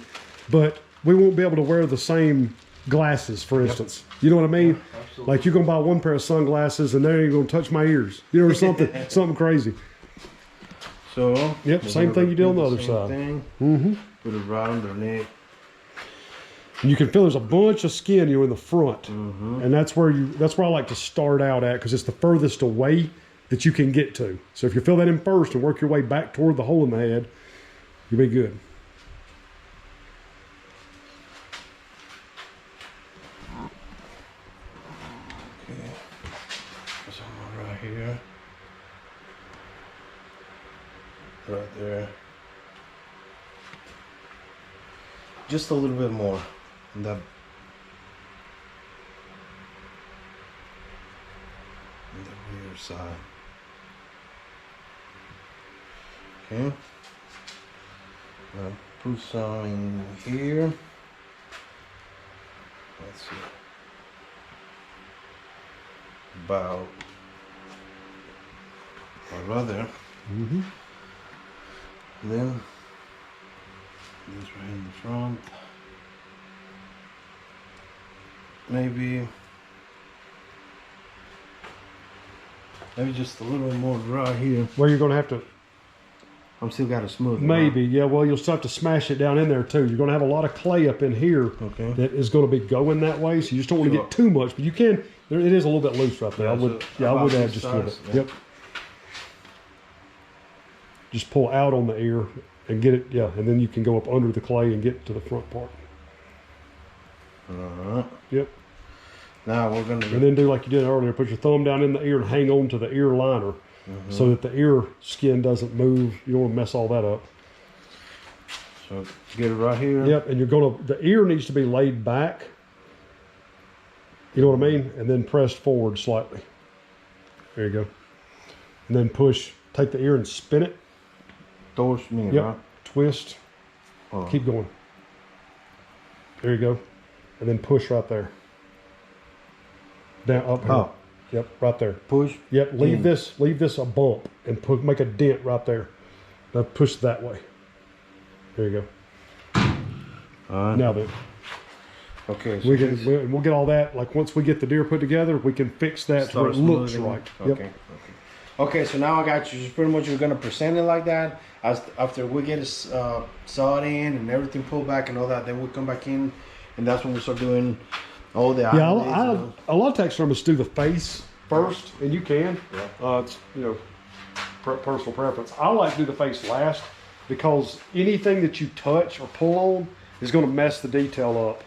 but we won't be able to wear the same glasses, for instance. You know what I mean? Yeah, like you're going to buy one pair of sunglasses and they're going to touch my ears. You know, or something, something crazy. So, yep, same thing you did on the other side. Mm-hmm. Put it right underneath. And you can feel there's a bunch of skin, you know, in the front, and that's where I like to start out at because it's the furthest away that you can get to. So if you fill that in first and work your way back toward the hole in the head, you'll be good. Okay, someone right here, right there. Just a little bit more on the rear side. Okay. Now put some in here. Let's see. About right there. Then this right in the front. Maybe just a little bit more dry here. Well, you're going to have to. I'm still got to smooth it. Maybe, yeah. Well, you'll still have to smash it down in there too. You're going to have a lot of clay up in here that is going to be going that way. So you just don't want to get too much, but you can. It is a little bit loose right there. I would add just a little bit. Yep. Just pull out on the ear and get it, and then you can go up under the clay and get to the front part. All right. Yep. Now we're gonna. And then do like you did earlier. Put your thumb down in the ear and hang on to the ear liner, so that the ear skin doesn't move. You don't want to mess all that up. So get it right here. Yep. And the ear needs to be laid back. You know what I mean? And then pressed forward slightly. There you go. And then take the ear and spin it. Towards me, yep. right? Twist. Keep going. There you go. And then push right there. Down, up here. Yep, right there. Push. Yep, leave this a bump and make a dent right there. Now push that way. There you go. Now then. Okay. So we'll get all that. Like once we get the deer put together, we can fix that to where it looks right. Okay. Yep. Okay, so now I got you. Just pretty much you're gonna present it like that. After we get it sawed in and everything pulled back and all that, then we come back in, and that's when we start doing all the. Yeah, a lot of taxidermists do the face first, and you can. Yeah. It's personal preference. I like to do the face last because anything that you touch or pull on is going to mess the detail up.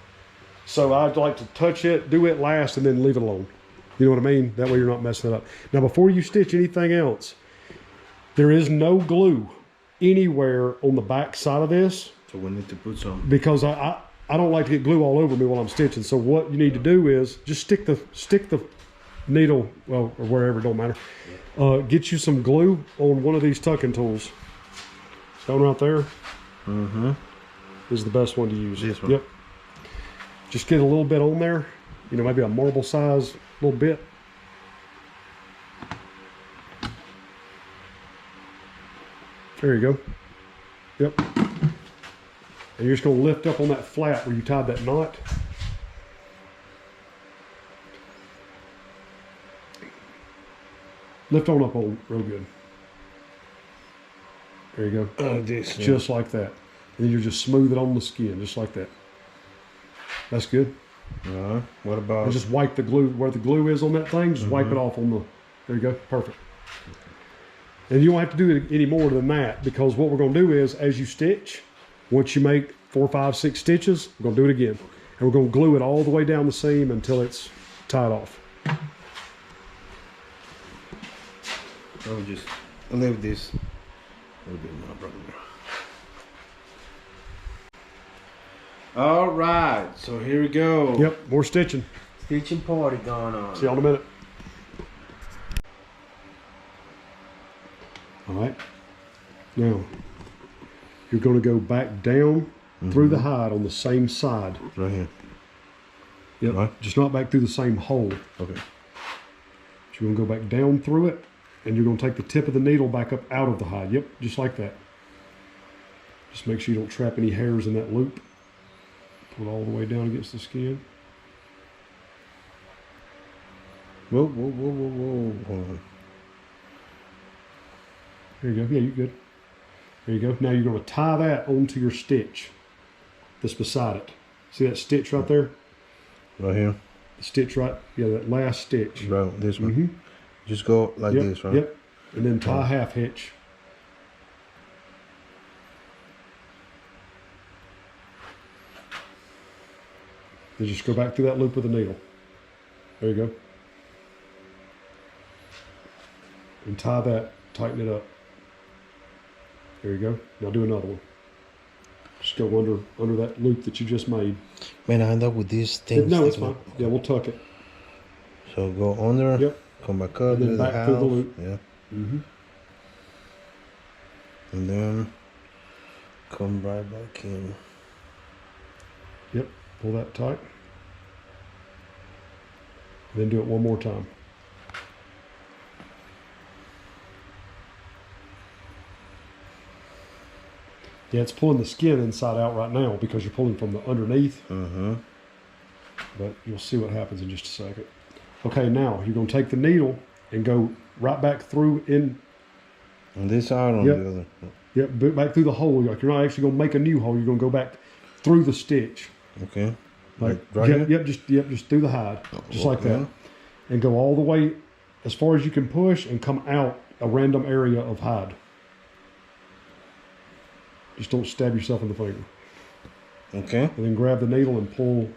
So I'd like to touch it, do it last, and then leave it alone. You know what I mean? That way you're not messing it up. Now, before you stitch anything else, there is no glue anywhere on the back side of this. So we need to put some. Because I don't like to get glue all over me while I'm stitching. So what you need to do is just stick the needle, well, or wherever, it don't matter. Get you some glue on one of these tucking tools. That one right there. Is the best one to use. This one. Yep. Just get a little bit on there. You know, maybe a marble size little bit. There you go. Yep. And you're just going to lift up on that flat where you tied that knot. Lift on up real good. There you go. Just like that. And then you just smooth it on the skin, just like that. That's good. What about? And just wipe the glue where the glue is on that thing. Just wipe it off on the. There you go. Perfect. And you don't have to do it any more than that, because what we're going to do is, as you stitch, once you make 4, 5, 6 stitches, we're going to do it again, and we're going to glue it all the way down the seam until it's tied off. I'll just leave this a little bit more, brother. All right, so here we go. Yep, more stitching. Stitching party going on. See y'all in a minute. All right. Now, you're going to go back down through the hide on the same side. Right here. Yep. Right. Just not back through the same hole. Okay. So you're going to go back down through it, and you're going to take the tip of the needle back up out of the hide. Yep, just like that. Just make sure you don't trap any hairs in that loop. Pull it all the way down against the skin. Whoa, whoa, whoa, whoa, whoa. There you go. Yeah, you're good. There you go. Now you're going to tie that onto your stitch that's beside it. See that stitch right there? Right here? The stitch right, yeah, that last stitch. Right, this one. Just go like this, right? Yep. And then tie a half hitch. Then just go back through that loop with a needle. There you go. And tie that, tighten it up. There you go. Now do another one. Just go under that loop that you just made. Man, I end up with these things. No, it's fine. Yeah, we'll tuck it. So go under. Yep. Come back up. And then back through the loop. Yeah. And then come right back in. Yep. Pull that tight. And then do it one more time. Yeah, it's pulling the skin inside out right now because you're pulling from the underneath. But you'll see what happens in just a second. Okay, now you're going to take the needle and go right back through in. On this side or on the other? Yep, back through the hole. Like you're not actually going to make a new hole. You're going to go back through the stitch. Okay. Like right here? Just through the hide, just like that, and go all the way as far as you can push and come out a random area of hide. Just don't stab yourself in the finger. Okay. And then grab the needle and pull.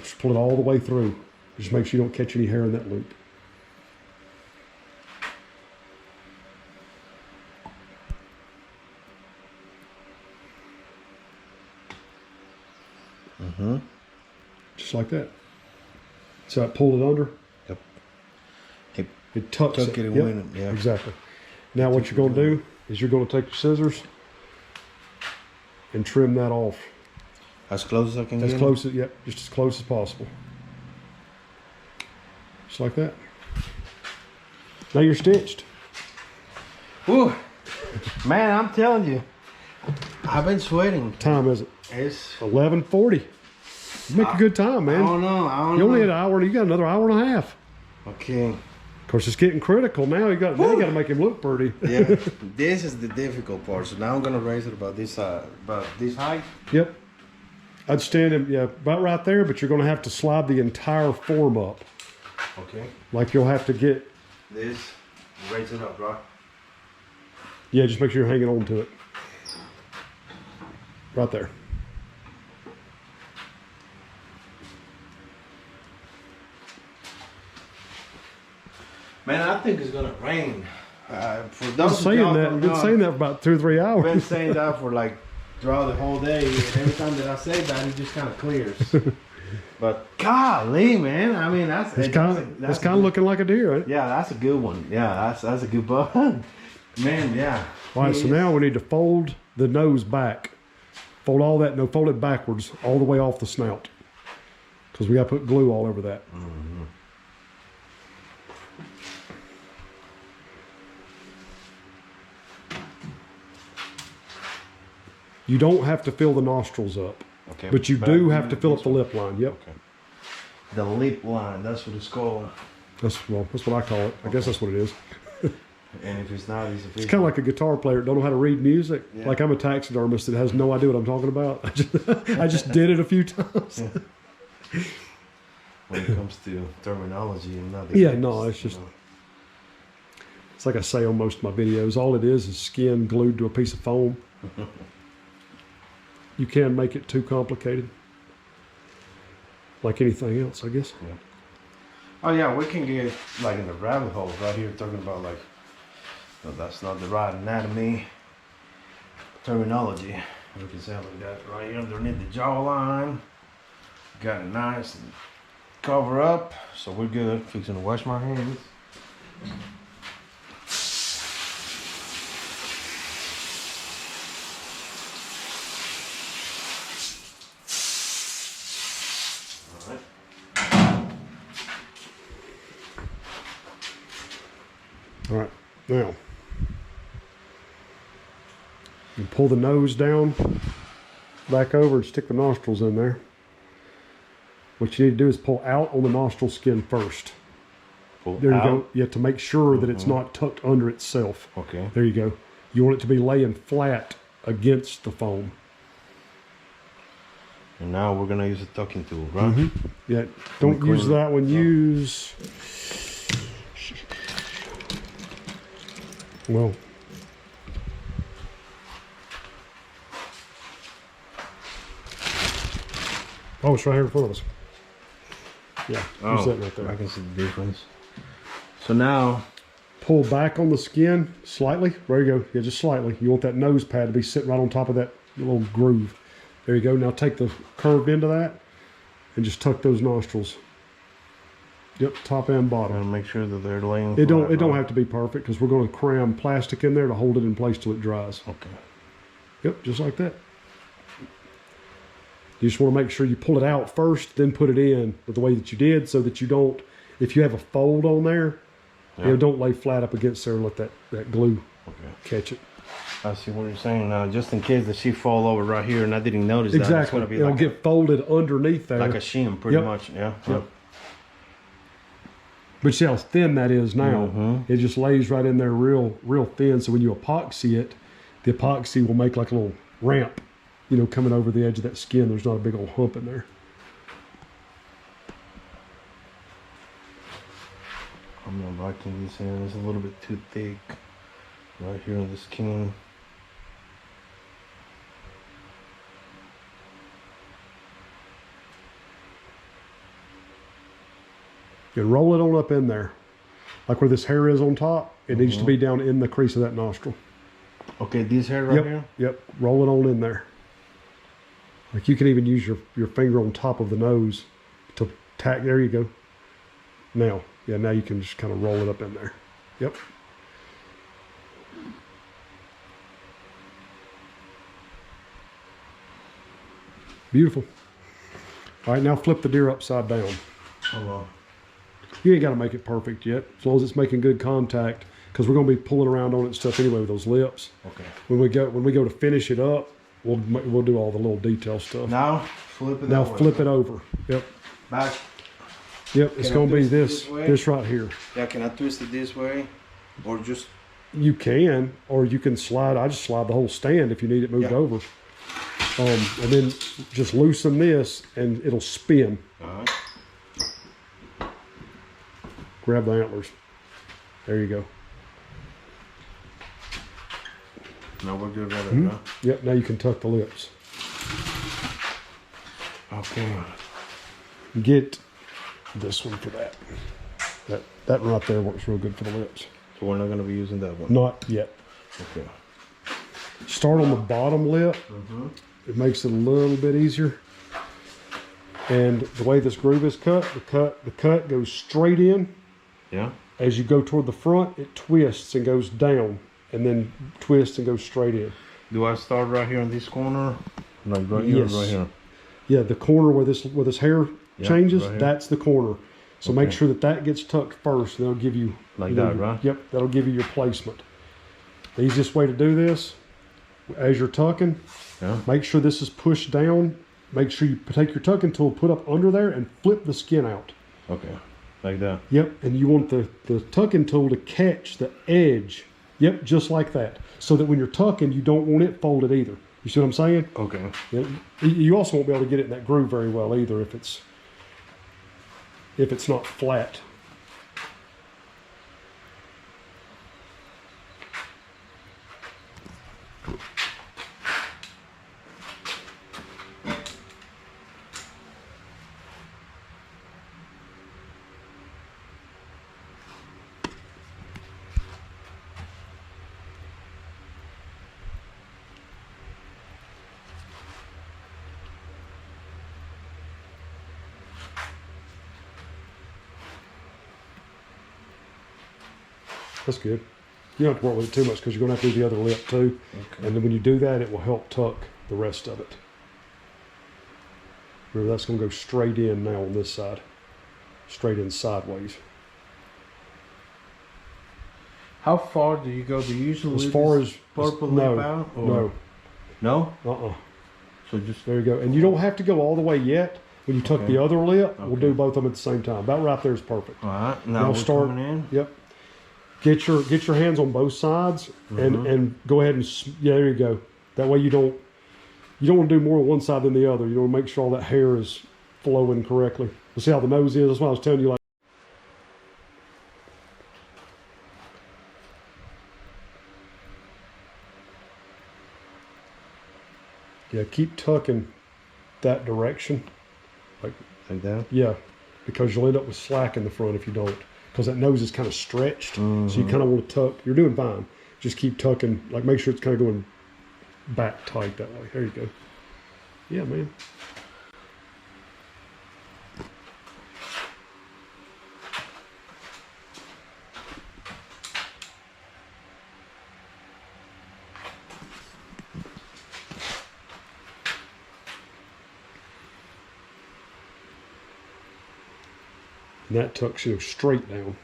Just pull it all the way through. Just make sure you don't catch any hair in that loop. Just like that. So I pulled it under. Yep. It tucks Tuck it in. Yeah. Exactly. Now what you're going to do is you're going to take your scissors and trim that off. As close as I can As get? close as, yep, just as close as possible. Just like that. Now you're stitched. Whew. Man, I'm telling you, I've been sweating. What time is it? It's 11:40. You make a good time, man. I don't know. You only had an hour. You got another hour and a half. Okay. Of course, it's getting critical now. You got to make him look pretty. Yeah. This is the difficult part. So now I'm gonna raise it about this height. Yep. I'd stand him, about right there. But you're going to have to slide the entire form up. Okay. Like you'll have to get. This, raise it up, right? Yeah, just make sure you're hanging on to it. Right there. Man, I think it's gonna rain. For I've those been saying that for about 2 or 3 hours. I've been saying that for like throughout the whole day. And every time that I say that, it just kind of clears. But golly, man, I mean It's kind of looking like a deer, right? Yeah, that's a good one. Yeah, that's a good bug. Man, yeah. All right, so now we need to fold the nose back. Fold all that, fold it backwards all the way off the snout. Because we got to put glue all over that. You don't have to fill the nostrils up. Okay. But you do have to fill up the lip line. Yep. Okay. The lip line, that's what it's called. That's what I call it. I guess that's what it is. And if it's not, he's a fisherman. It's kind of like a guitar player that don't know how to read music. Yeah. Like I'm a taxidermist that has no idea what I'm talking about. I just did it a few times. Yeah. When it comes to terminology and not Yeah, no, it's just, it's like I say on most of my videos, all it is skin glued to a piece of foam. You can't make it too complicated. Like anything else, I guess. Yeah. Oh yeah, we can get like in the rabbit hole right here talking about like, no, that's not the right anatomy terminology. We can say like that right here underneath the jawline. Got it nice and cover up, so we're good. Fixing to wash my hands. All right, now you pull the nose down, back over, and stick the nostrils in there. What you need to do is pull out on the nostril skin first. Pull there you out. go. You have to make sure that it's not tucked under itself. Okay. There you go. You want it to be laying flat against the foam. And now we're gonna use a tucking tool, right? Mm-hmm. Yeah, don't use that one. Use, well, oh, it's right here in front of us. Yeah, use that right there. I can see the difference. So now, pull back on the skin slightly. There you go. Yeah, just slightly. You want that nose pad to be sitting right on top of that little groove. There you go. Now take the curved end of that and just tuck those nostrils. Yep, top and bottom. gotta make sure that they're laying. It don't have to be perfect because we're going to cram plastic in there to hold it in place till it dries. Okay. Yep, just like that. You just want to make sure you pull it out first, then put it in the way that you did, so that you don't, if you have a fold on there, you know, don't lay flat up against there and let that glue catch it. I see what you're saying now. Just in case the sheet fall over right here, and I didn't notice that. Exactly. It's gonna be It'll like get folded underneath there. like a shim, pretty Yep. much. Yeah. Yep. But see how thin that is now. Mm-hmm. It just lays right in there real thin. So when you epoxy it, the epoxy will make like a little ramp, you know, coming over the edge of that skin. There's not a big old hump in there. I'm not liking this in. It's a little bit too thick right here on the skin. And roll it on up in there. Like where this hair is on top, it needs to be down in the crease of that nostril. Okay, this hair right here? Yep, roll it on in there. Like you can even use your finger on top of the nose to tack, there you go. Now, yeah, now you can just kind of roll it up in there. Yep. Beautiful. All right, now flip the deer upside down. Hold on. You ain't got to make it perfect yet, as long as it's making good contact, because we're going to be pulling around on it and stuff anyway with those lips. Okay. When we go to finish it up, we'll do all the little detail stuff. Now flip it. Now that way. flip it over. Yep. Back. Yep. It's Can I going to be twist it this this way? this right here. Yeah. Can I twist it this way, or just? You can, or you can slide. I just slide the whole stand if you need it moved over. And then just loosen this, and it'll spin. All right. Grab the antlers. There you go. Now we're good right there, huh? Yep. Now you can tuck the lips. Okay. Get this one for that. That right there works real good for the lips. So we're not gonna be using that one. Not yet. Okay. Start on the bottom lip. It makes it a little bit easier. And the way this groove is cut, the cut goes straight in. Yeah. As you go toward the front, it twists and goes down, and then twists and goes straight in. Do I start right here in this corner? Like right here, Yes. right here. Yeah, the corner where this hair changes, right here. that's the corner. So make sure that gets tucked first, and that'll give you Like that, right? Yep, that'll give you your placement. The easiest way to do this, as you're tucking, make sure this is pushed down. Make sure you take your tucking tool, put up under there, and flip the skin out. Okay. Like that. Yep, and you want the tucking tool to catch the edge. Yep, just like that. So that when you're tucking, you don't want it folded either. You see what I'm saying? Okay. Yep. You also won't be able to get it in that groove very well either if it's not flat. That's good. You don't have to work with it too much because you're going to have to do the other lip too. Okay. And then when you do that, it will help tuck the rest of it. Remember, that's going to go straight in now on this side. Straight in sideways. How far do you go? Do you usually As leave far this as purple no, lip out? Or? no, No? uh-uh. So just There you go. And you don't have to go all the way yet. When you tuck Okay. the other lip, we'll Okay. do both of them at the same time. About right there is perfect. all right. Now we're start. coming in. Yep. Get your hands on both sides and go ahead and yeah, there you go. That way you don't want to do more on one side than the other. You want to make sure all that hair is flowing correctly. You see how the nose is? That's why I was telling you, like. Yeah, keep tucking that direction. Like that? Yeah, because you'll end up with slack in the front if you don't. Because that nose is kind of stretched. So you kind of want to tuck. You're doing fine. Just keep tucking. Like, make sure it's kind of going back tight that way. There you go. Yeah, man. And that tucks you straight down.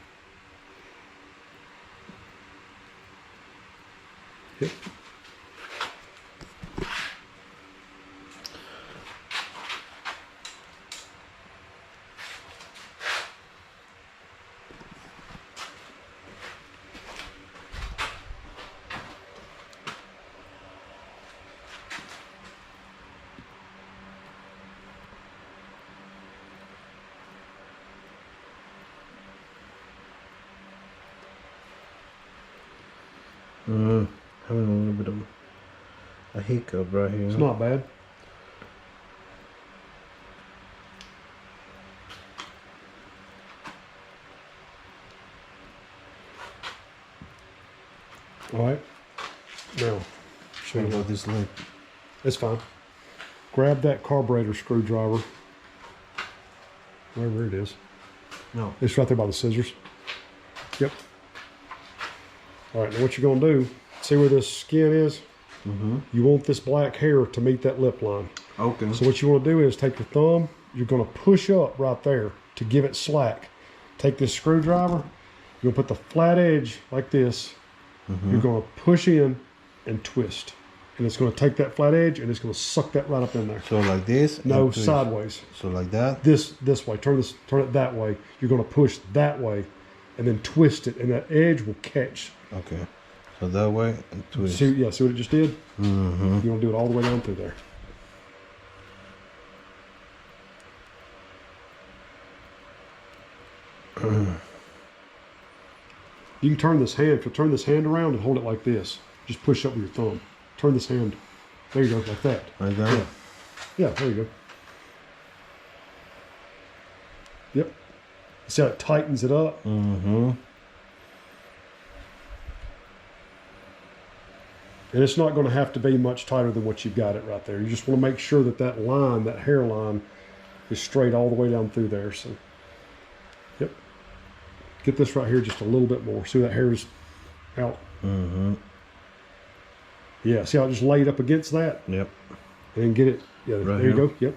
Yep. Having a little bit of a hiccup right here. It's not bad. All right. Now, show What you. about this lip? It's fine. Grab that carburetor screwdriver, wherever it is. No. It's right there by the scissors. Yep. All right, now what you're gonna do, see where this skin is? You want this black hair to meet that lip line. Okay. So what you wanna do is take your thumb, you're gonna push up right there to give it slack. Take this screwdriver, you're gonna put the flat edge like this. You're gonna push in and twist. And it's gonna take that flat edge and it's gonna suck that right up in there. So like this? No, and twist. sideways. So like that? This way. Turn it that way. You're gonna push that way and then twist it and that edge will catch. Okay. So that way and twist. See what it just did? You're gonna do it all the way down through there. You can turn this hand. If you turn this hand around and hold it like this, just push up with your thumb. Turn this hand. There you go, like that. Like that? Yeah, there you go. Yep. See how it tightens it up? And it's not going to have to be much tighter than what you've got it right there. You just want to make sure that that line, that hairline, is straight all the way down through there. So, yep. Get this right here just a little bit more. See that hair is out? Yeah, see how it just laid up against that? Yep. And then get it. Yeah, Right there you here? go. Yep.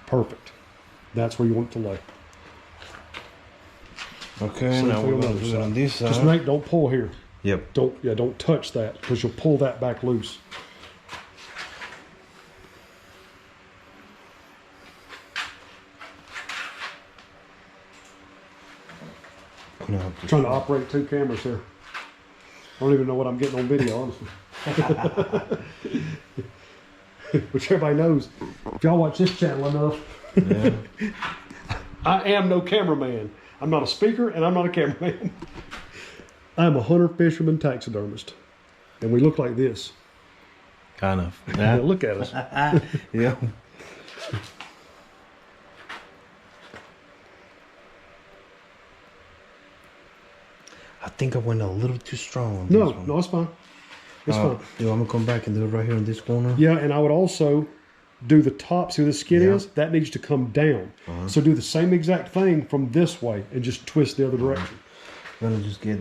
Perfect. That's where you want it to lay. Okay, Same now thing we're on the gonna other do it side. on this side. Just don't pull here. Yep. Don't touch that because you'll pull that back loose. No, Trying to operate 2 cameras here. I don't even know what I'm getting on video, honestly. Which everybody knows. If y'all watch this channel enough, yeah. I am no cameraman. I'm not a speaker and I'm not a cameraman. I'm a hunter, fisherman, taxidermist. And we look like this. Kind of. Yeah, Yeah. look at us. Yeah. I think I went a little too strong on No, this one. no, it's fine. It's fine. Yeah, I'm gonna come back and do it right here in this corner. Yeah, and I would also do the top, see where the skin Yeah. is? That needs to come down. So do the same exact thing from this way and just twist the other direction. I'm gonna just get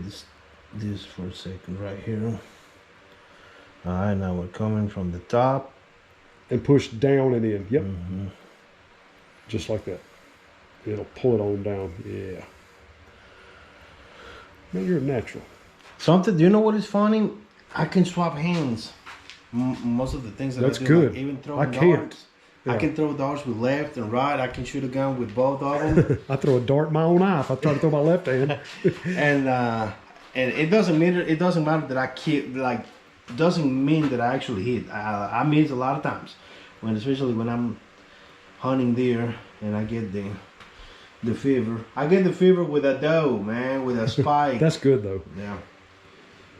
this for a second right here. Alright, now we're coming from the top. And push down and in. Yep. Just like that. It'll pull it on down. Yeah. Man, you're a natural. Something, do you know what is funny? I can swap hands. Most of the things that That's I do, good. like even throwing I can't. darts. Yeah. I can throw darts with left and right. I can shoot a gun with both of them. I throw a dart in my own eye if I try to throw my left hand. and it doesn't matter. It doesn't matter that I keep like. Doesn't mean that I actually hit. I miss a lot of times, especially when I'm hunting deer and I get the fever. I get the fever with a doe, man, with a spike. That's good though. Yeah.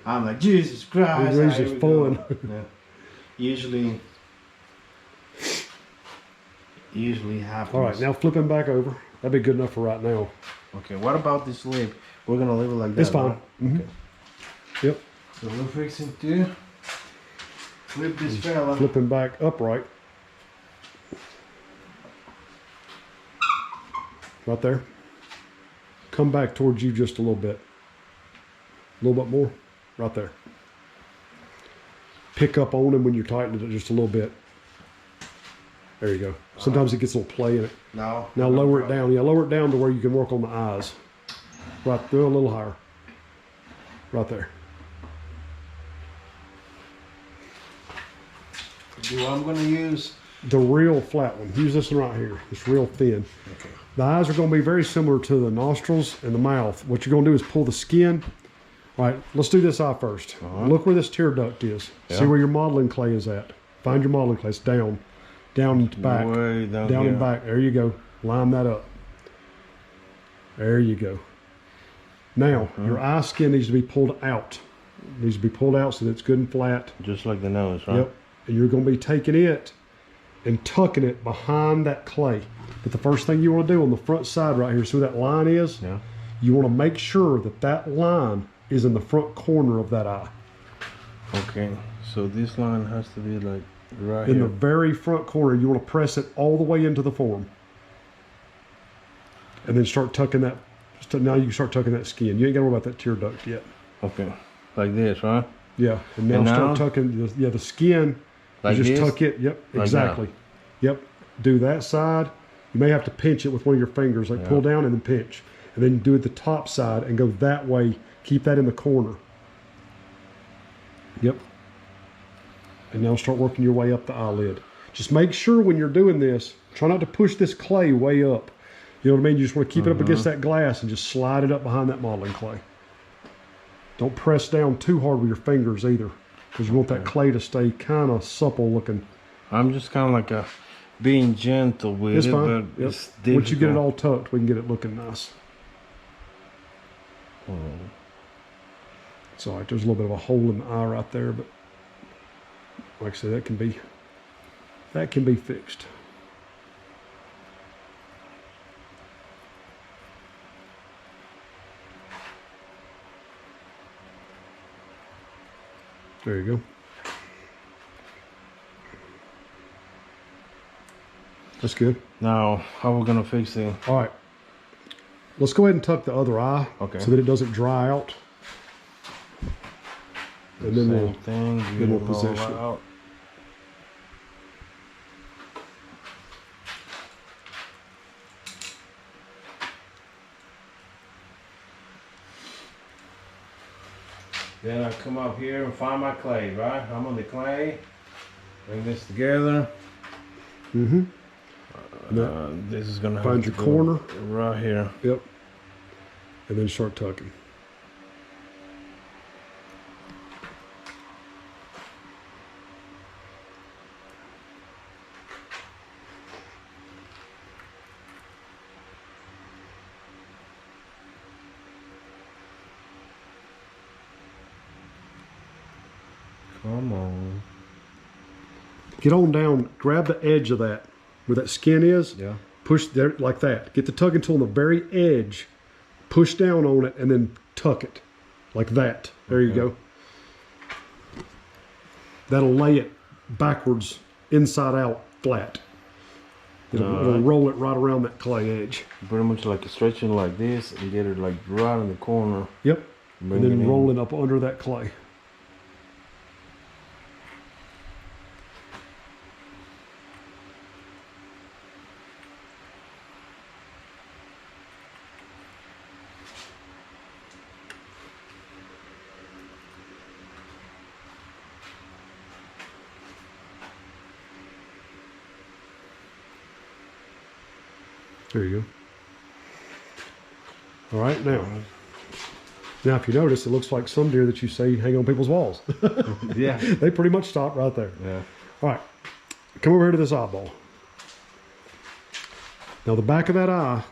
I'm like, Jesus Christ. It's here just we go. fun. Yeah. Usually happens. All right, now flipping back over. That'd be good enough for right now. Okay, what about this lip? We're gonna leave it like that. It's fine. Right? Mhm. Okay. Yep. So we're fixing to flip this fella. Flipping back upright. Right there. Come back towards you just a little bit. A little bit more. Right there. Pick up on him when you're tightening it just a little bit. There you go. Sometimes it gets a little play in it. No. Now lower it down. Yeah, lower it down to where you can work on the eyes. Right there, a little higher. Right there. Do I'm gonna use. The real flat one. Use this one right here. It's real thin. Okay. The eyes are going to be very similar to the nostrils and the mouth. What you're going to do is pull the skin. All right, let's do this eye first. Look where this tear duct is. Yeah. See where your modeling clay is at. Find your modeling clay. It's down. Down and back. Way down Down here. and back. There you go. Line that up. There you go. Now, your eye skin needs to be pulled out. It needs to be pulled out so that it's good and flat. Just like the nose, right? Yep. And you're going to be taking it and tucking it behind that clay. But the first thing you want to do on the front side right here, see where that line is? Yeah. You want to make sure that that line is in the front corner of that eye. Okay. So this line has to be like right In here. the very front corner, you want to press it all the way into the form. And then start tucking that. Now you can start tucking that skin. You ain't got to worry about that tear duct yet. Okay. Like this, right? Yeah. And now, And start now? tucking. Yeah, the skin. Like you just this? tuck it. Yep. Like Exactly. Yep. Do that side. You may have to pinch it with one of your fingers, like pull down and then pinch. And then do it the top side and go that way. Keep that in the corner. Yep. And now start working your way up the eyelid. Just make sure when you're doing this, try not to push this clay way up. You know what I mean? You just want to keep it up against that glass and just slide it up behind that modeling clay. Don't press down too hard with your fingers either, because you want that clay to stay kind of supple looking. I'm just kind of like being gentle with It's it, fine. but Yep. it's difficult. Once you get it all tucked, we can get it looking nice. It's all right. There's a little bit of a hole in the eye right there, but like I said, that can be fixed. There you go. That's good. Now, how we gonna fix it? All right. Let's go ahead and tuck the other eye so that it doesn't dry out. And then Same we'll thing. get more it all position. out. Then I come up here and find my clay, right? I'm on the clay. Bring this together. Mm-hmm. This is gonna Find have your to corner. go right here. Yep. and then start tucking. Come on. Get on down, grab the edge of that, where that skin is. Yeah. Push there like that. Get the tugging tool on the very edge, push down on it, and then tuck it like that. There you go. That'll lay it backwards, inside out, flat. It'll roll it right around that clay edge. Pretty much like stretching like this and get it like right in the corner. Yep. And then roll it up under that clay. There you go. All right, now if you notice, it looks like some deer that you see hang on people's walls. Yeah. They pretty much stop right there. Yeah. All right, come over here to this eyeball. Now the back of that eye,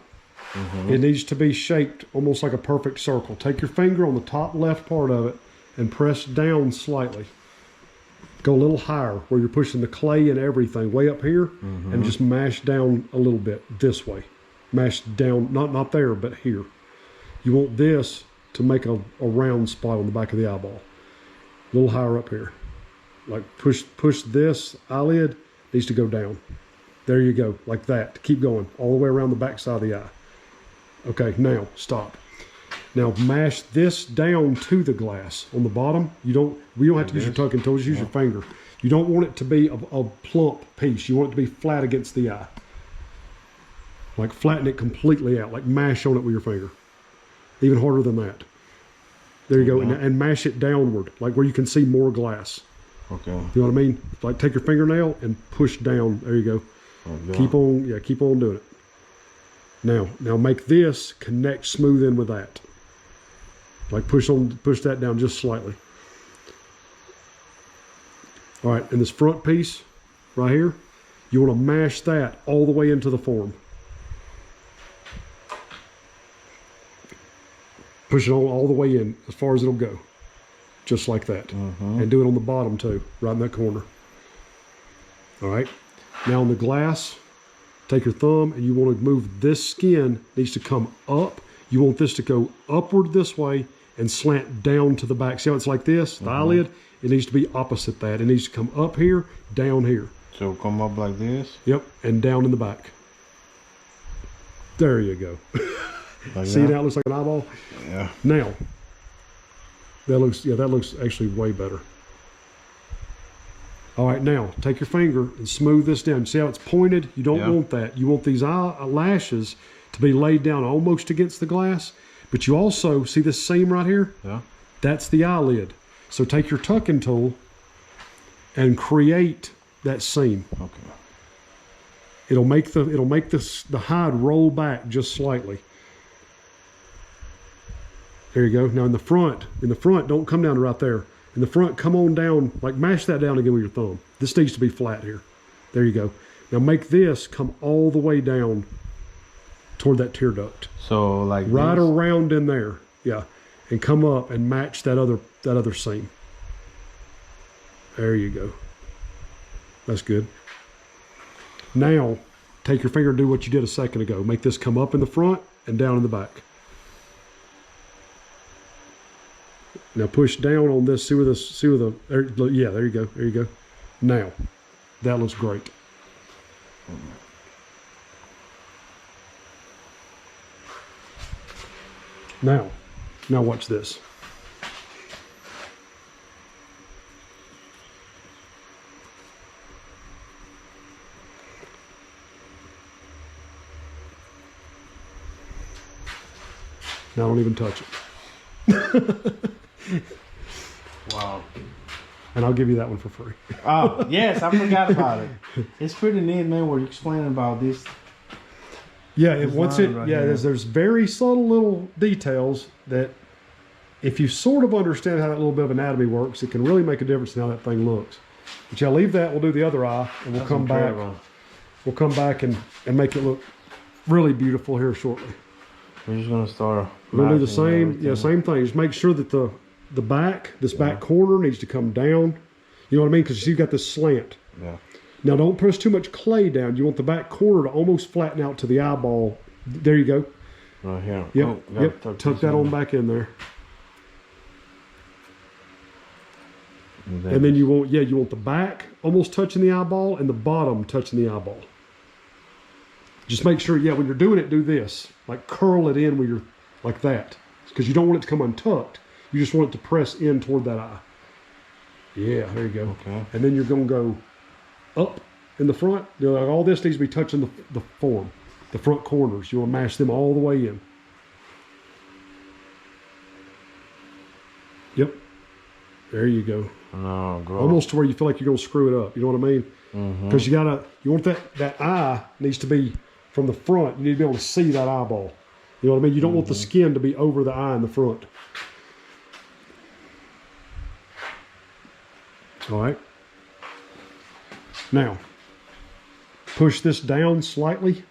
it needs to be shaped almost like a perfect circle. Take your finger on the top left part of it and press down slightly. Go a little higher where you're pushing the clay and everything way up here, and just mash down a little bit this way. Mash down, not there, but here. You want this to make a round spot on the back of the eyeball. A little higher up here. Like push this eyelid, needs to go down. There you go, like that. Keep going all the way around the back side of the eye. Okay, now stop. Now mash this down to the glass on the bottom. We don't have to use your tucking tool, just use your finger. You don't want it to be a plump piece. You want it to be flat against the eye. Like flatten it completely out, like mash on it with your finger. Even harder than that. There you go, and mash it downward, like where you can see more glass. Okay. You know what I mean? Like take your fingernail and push down. There you go. Okay. Keep on doing it. Now make this connect smooth in with that. Like push that down just slightly. All right, and this front piece right here, you want to mash that all the way into the form. Push it on all the way in as far as it'll go. Just like that. And do it on the bottom too, right in that corner. All right. Now on the glass, take your thumb and you want to move this skin, needs to come up. You want this to go upward this way and slant down to the back. See how it's like this? The eyelid, it needs to be opposite that. It needs to come up here, down here. So come up like this? Yep, and down in the back. There you go. Like See that? now it looks like an eyeball? Yeah. Now, that looks actually way better. All right, now take your finger and smooth this down. See how it's pointed? You don't want that. You want these eyelashes to be laid down almost against the glass. But you also see this seam right here? Yeah. That's the eyelid. So take your tucking tool and create that seam. Okay. It'll make the hide roll back just slightly. There you go. Now in the front, don't come down to right there. In the front, come on down, like mash that down again with your thumb. This needs to be flat here. There you go. Now make this come all the way down toward that tear duct. So like right this? around in there. Yeah. And come up and match that other seam. There you go. That's good. Now take your finger and do what you did a second ago. Make this come up in the front and down in the back. Now push down on this. There you go. There you go. Now, that looks great. Now watch this. Now don't even touch it. Wow. And I'll give you that one for free. Oh, yes, I forgot about it. It's pretty neat, man, where you're explaining about this. Yeah, it once it right yeah, here. there's very subtle little details that if you sort of understand how that little bit of anatomy works, it can really make a difference in how that thing looks. But yeah, leave that. We'll do the other eye, and we'll That's come back. incredible. We'll come back and make it look really beautiful here shortly. We're just gonna start. We'll do the matching same. everything. Yeah, same thing. Just make sure that the back, this back corner needs to come down. You know what I mean? Because you've got this slant. Yeah. Now don't push too much clay down. You want the back corner to almost flatten out to the eyeball. There you go. Right here. Yep. Oh, gotta Yep. Tuck that on back in there. And then you want the back almost touching the eyeball and the bottom touching the eyeball. Just make sure, when you're doing it, do this. Like curl it in where you're like that. Because you don't want it to come untucked. You just want it to press in toward that eye. Yeah, there you go. Okay. And then you're going to go up in the front. Like all this needs to be touching the form, the front corners. You want to mash them all the way in. Yep. There you go. No, gross. Almost to where you feel like you're going to screw it up. You know what I mean? Because you want that eye needs to be from the front. You need to be able to see that eyeball. You know what I mean? You don't want the skin to be over the eye in the front. All right. Now, push this down slightly,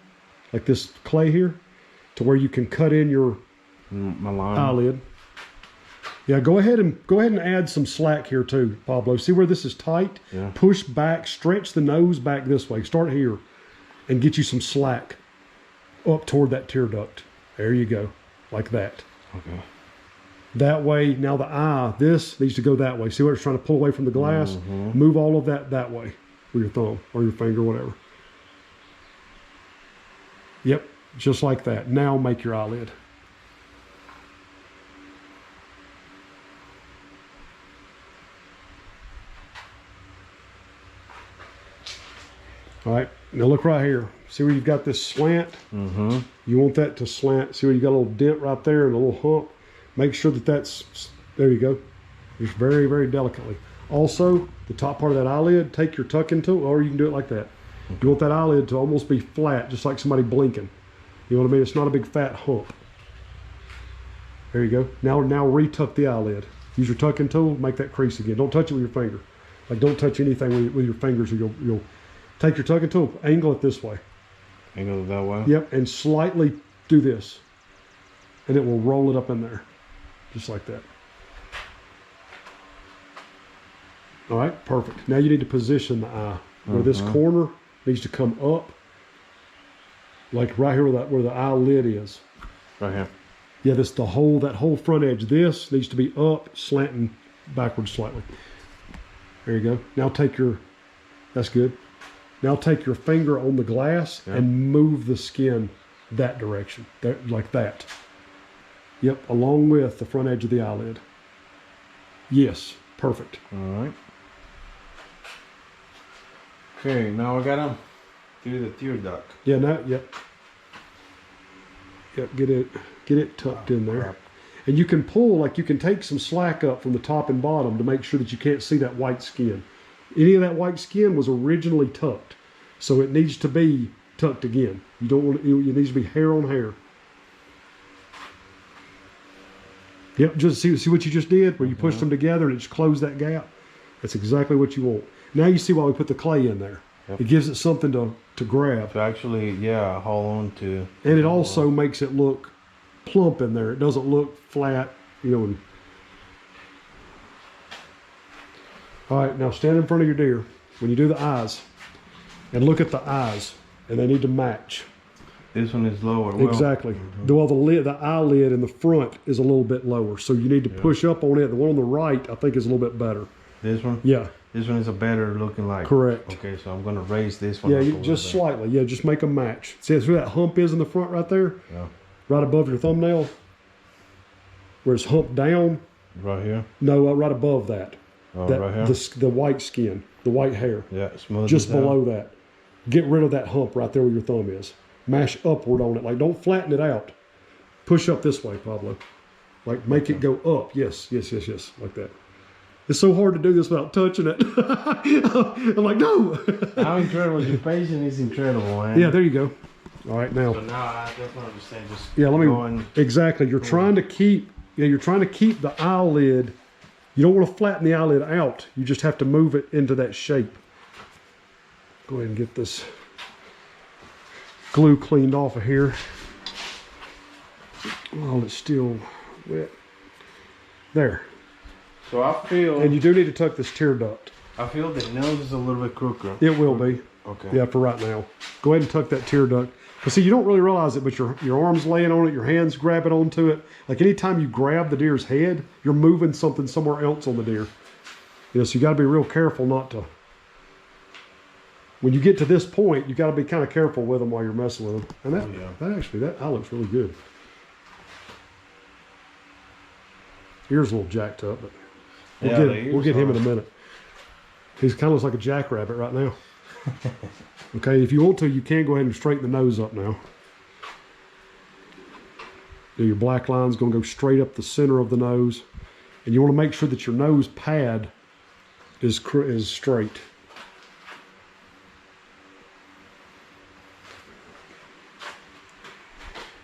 like this clay here, to where you can cut in your my line. eyelid. Yeah, go ahead and add some slack here too, Pablo. See where this is tight? Yeah. Push back, stretch the nose back this way. Start here and get you some slack up toward that tear duct. There you go, like that. Okay. That way, now the eye, this needs to go that way. See where it's trying to pull away from the glass? Move all of that way with your thumb or your finger, whatever. Yep, just like that. Now make your eyelid. All right, now look right here. See where you've got this slant? You want that to slant. See where you got a little dent right there and a little hump? Make sure that's, there you go. Just very, very delicately. Also, the top part of that eyelid, take your tucking tool, or you can do it like that. You want that eyelid to almost be flat, just like somebody blinking. You know what I mean? It's not a big fat hump. There you go. Now retuck the eyelid. Use your tucking tool, make that crease again. Don't touch it with your finger. Like don't touch anything with your fingers or you'll take your tucking tool, angle it this way. Angle it that way? Yep, and slightly do this. And it will roll it up in there. Just like that. All right, perfect. Now you need to position the eye. Where this corner needs to come up. Like right here where the eyelid is. Right here. Yeah, that whole front edge. This needs to be up, slanting backwards slightly. There you go. Now that's good. Now take your finger on the glass and move the skin that direction, like that. Yep, along with the front edge of the eyelid. Yes, perfect. All right. Okay, now I gotta do the tear duct. Yeah, yep. Yep, get it tucked in there. Crap. And you can pull, like you can take some slack up from the top and bottom to make sure that you can't see that white skin. Any of that white skin was originally tucked. So it needs to be tucked again. You don't want it needs to be hair on hair. Yep, just see what you just did, where you pushed them together and it just closed that gap. That's exactly what you want. Now you see why we put the clay in there. Yep. It gives it something to grab. To actually, hold on to. And it also makes it look plump in there. It doesn't look flat, And... All right, now stand in front of your deer when you do the eyes and look at the eyes, and they need to match. This one is lower. Well, exactly. Well, the eyelid in the front is a little bit lower, so you need to push up on it. The one on the right, I think, is a little bit better. This one? Yeah. This one is a better looking like. Correct. Okay, so I'm gonna raise this one. Yeah, up a just little slightly. Yeah, just make them match. See where that hump is in the front right there? Yeah. Right above your thumbnail? Where it's humped down? bit. Right here? No, right above that. Oh, That- right here? The white skin, the white hair. Yeah, smooth Just this out. below that. Get rid of that hump right there where your thumb is. Mash upward on it. Like, don't flatten it out. Push up this way, Pablo. Like, make it go up. Yes. Like that. It's so hard to do this without touching it. I'm like, no. How incredible. Your patience is incredible, man. Yeah, there you go. All right, now. So now I definitely understand. Just Yeah, let me. going, Exactly. You're trying to keep. Yeah, you're trying to keep the eyelid. You don't want to flatten the eyelid out. You just have to move it into that shape. Go ahead and get this glue cleaned off of here while it's still wet. There. So I feel. And you do need to tuck this tear duct. I feel the nose is a little bit crooked. It will be. Okay. Yeah, for right now. Go ahead and tuck that tear duct. But see, you don't really realize it, but your arm's laying on it, your hands grabbing onto it. Like anytime you grab the deer's head, you're moving something somewhere else on the deer. You know, so you got to be real careful not to. When you get to this point, you got to be kind of careful with them while you're messing with them. And that eye looks really good. Ear's a little jacked up, but we'll get him in a minute. He's kind of looks like a jackrabbit right now. Okay, if you want to, you can go ahead and straighten the nose up now. Your black line's going to go straight up the center of the nose, and you want to make sure that your nose pad is straight.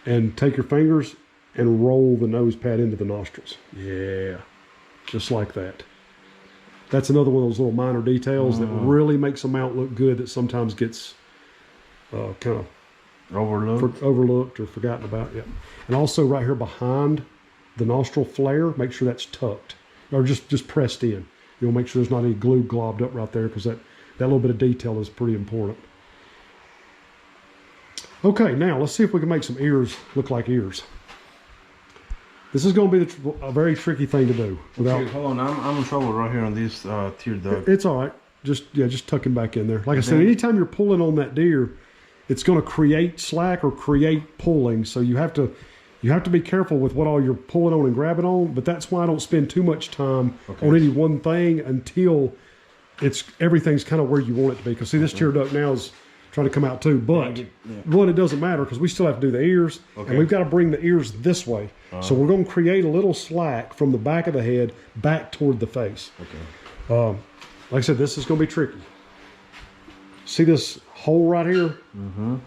And take your fingers and roll the nose pad into the nostrils. Yeah, just like that. That's another one of those little minor details that really makes a mount look good that sometimes gets kind of overlooked or forgotten about. Yeah. And also right here behind the nostril flare, make sure that's tucked or just pressed in. You'll make sure there's not any glue globbed up right there because that little bit of detail is pretty important. Okay, now let's see if we can make some ears look like ears. This is going to be a very tricky thing to do. Okay, hold on, I'm in trouble right here on this tear duct. It's all right. Just tuck him back in there. Like I said, anytime you're pulling on that deer, it's going to create slack or create pulling. So you have to be careful with what all you're pulling on and grabbing on. But that's why I don't spend too much time on any one thing until everything's kind of where you want it to be. Because see, this tear duct now is trying to come out too, but it doesn't matter because we still have to do the ears, and we've got to bring the ears this way. So we're going to create a little slack from the back of the head back toward the face. Okay. Like I said, this is going to be tricky. See this hole right here?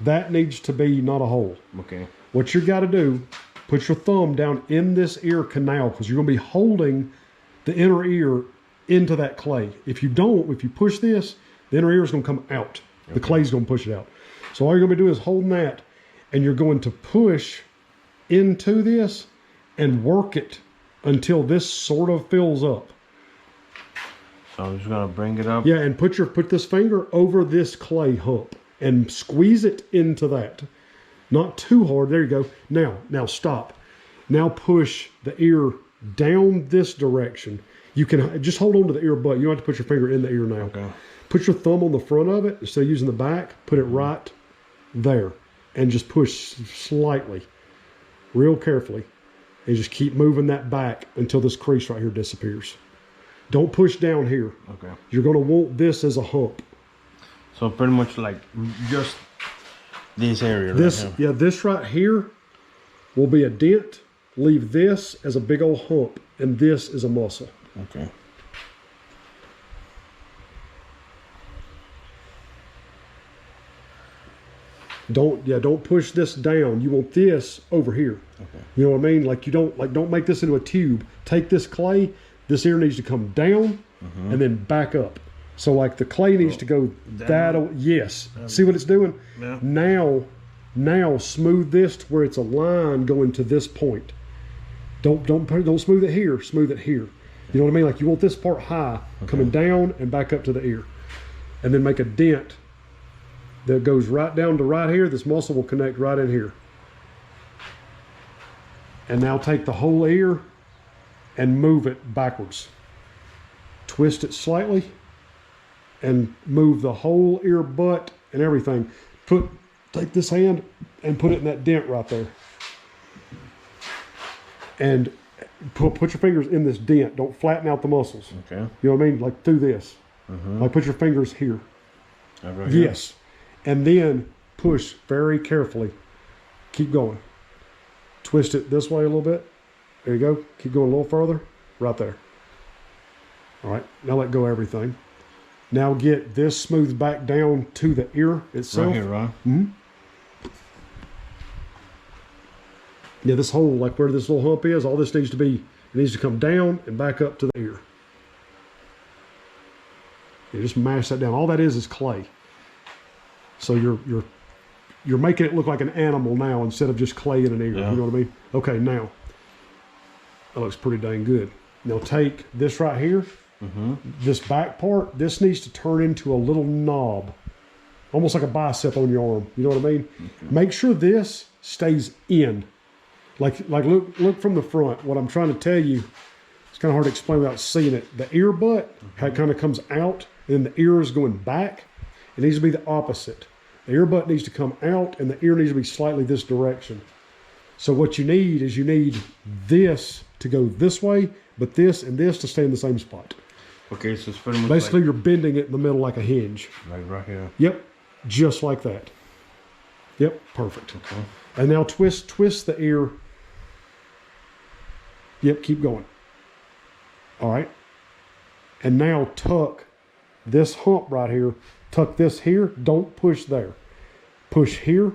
That needs to be not a hole. Okay. What you got to do, put your thumb down in this ear canal because you're going to be holding the inner ear into that clay. If you push this, the inner ear is going to come out. The clay's going to push it out. So all you're going to do is holding that, and you're going to push into this and work it until this sort of fills up. So I'm just going to bring it up. Yeah, and put this finger over this clay hump and squeeze it into that. Not too hard. There you go. Now stop. Now push the ear down this direction. You can just hold on to the ear butt. You don't have to put your finger in the ear now. Okay. Put your thumb on the front of it instead of using the back. Put it right there and just push slightly, real carefully, and just keep moving that back until this crease right here disappears. Don't push down here. Okay. You're going to want this as a hump. So pretty much like just this area. This right here will be a dent. Leave this as a big old hump, and this is a muscle. Okay. Don't push this down. You want this over here. Okay. You know what I mean? Like don't make this into a tube. Take this clay. This ear needs to come down and then back up. So like the clay needs to go down. Yes. See what it's doing? Yeah. Now smooth this to where it's a line going to this point. Don't smooth it here. Smooth it here. You know what I mean? Like you want this part high, coming down and back up to the ear, and then make a dent that goes right down to right here. This muscle will connect right in here. And now take the whole ear and move it backwards. Twist it slightly and move the whole ear butt and everything. Take this hand and put it in that dent right there. And put your fingers in this dent. Don't flatten out the muscles. Okay. You know what I mean? Like through this. Like put your fingers here. Right here. Yes. And then push very carefully. Keep going. Twist it this way a little bit. There you go. Keep going a little further. Right there. All right. Now let go of everything. Now get this smoothed back down to the ear itself. Right here, right? Yeah, this hole, like where this little hump is, all this needs to be, it needs to come down and back up to the ear. You just mash that down. All that is clay. So you're making it look like an animal now instead of just clay in an ear. Yeah. You know what I mean? Okay, now that looks pretty dang good. Now take this right here, this back part. This needs to turn into a little knob, almost like a bicep on your arm. You know what I mean? Okay. Make sure this stays in. Like look from the front. What I'm trying to tell you, it's kind of hard to explain without seeing it. The ear butt kind of comes out, and the ear is going back. It needs to be the opposite. The ear butt needs to come out, and the ear needs to be slightly this direction. So what you need is this to go this way, but this and this to stay in the same spot. Okay, so it's pretty much basically you're bending it in the middle like a hinge. Like right here. Yep, just like that. Yep, perfect. Okay. And now twist the ear. Yep, keep going. All right. And now tuck this hump right here. Tuck this here. Don't push there. Push here.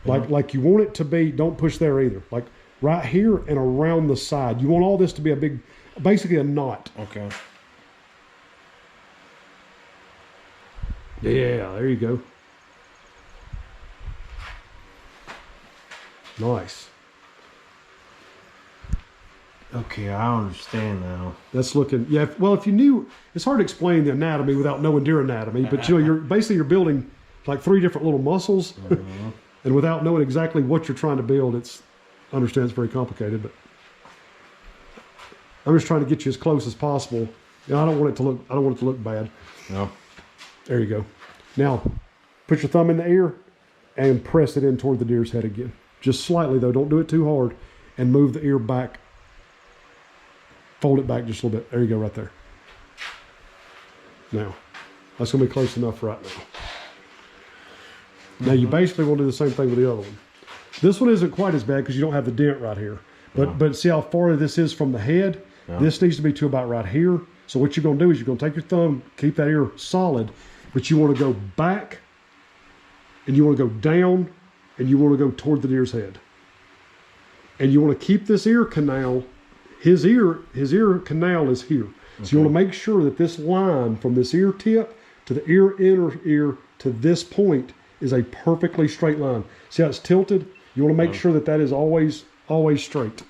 Like you want it to be. Don't push there either. Like right here and around the side. You want all this to be basically a knot. Okay. Yeah, there you go. Nice. Okay, I understand now. That's looking, yeah. Well, if you knew, it's hard to explain the anatomy without knowing deer anatomy. But you know, you're building like 3 different little muscles, and without knowing exactly what you're trying to build, I understand it's very complicated. But I'm just trying to get you as close as possible. You know, I don't want it to look bad. No. There you go. Now, put your thumb in the ear and press it in toward the deer's head again. Just slightly though. Don't do it too hard, and move the ear back. Fold it back just a little bit. There you go, right there. Now, that's going to be close enough right now. Now, you basically want to do the same thing with the other one. This one isn't quite as bad because you don't have the dent right here. But see how far this is from the head? Yeah. This needs to be to about right here. So what you're going to do is you're going to take your thumb, keep that ear solid, but you want to go back, and you want to go down, and you want to go toward the deer's head. And you want to keep this ear canal. His ear canal is here. So you want to make sure that this line from this ear tip to the inner ear to this point is a perfectly straight line. See how it's tilted? You want to make sure that is always straight.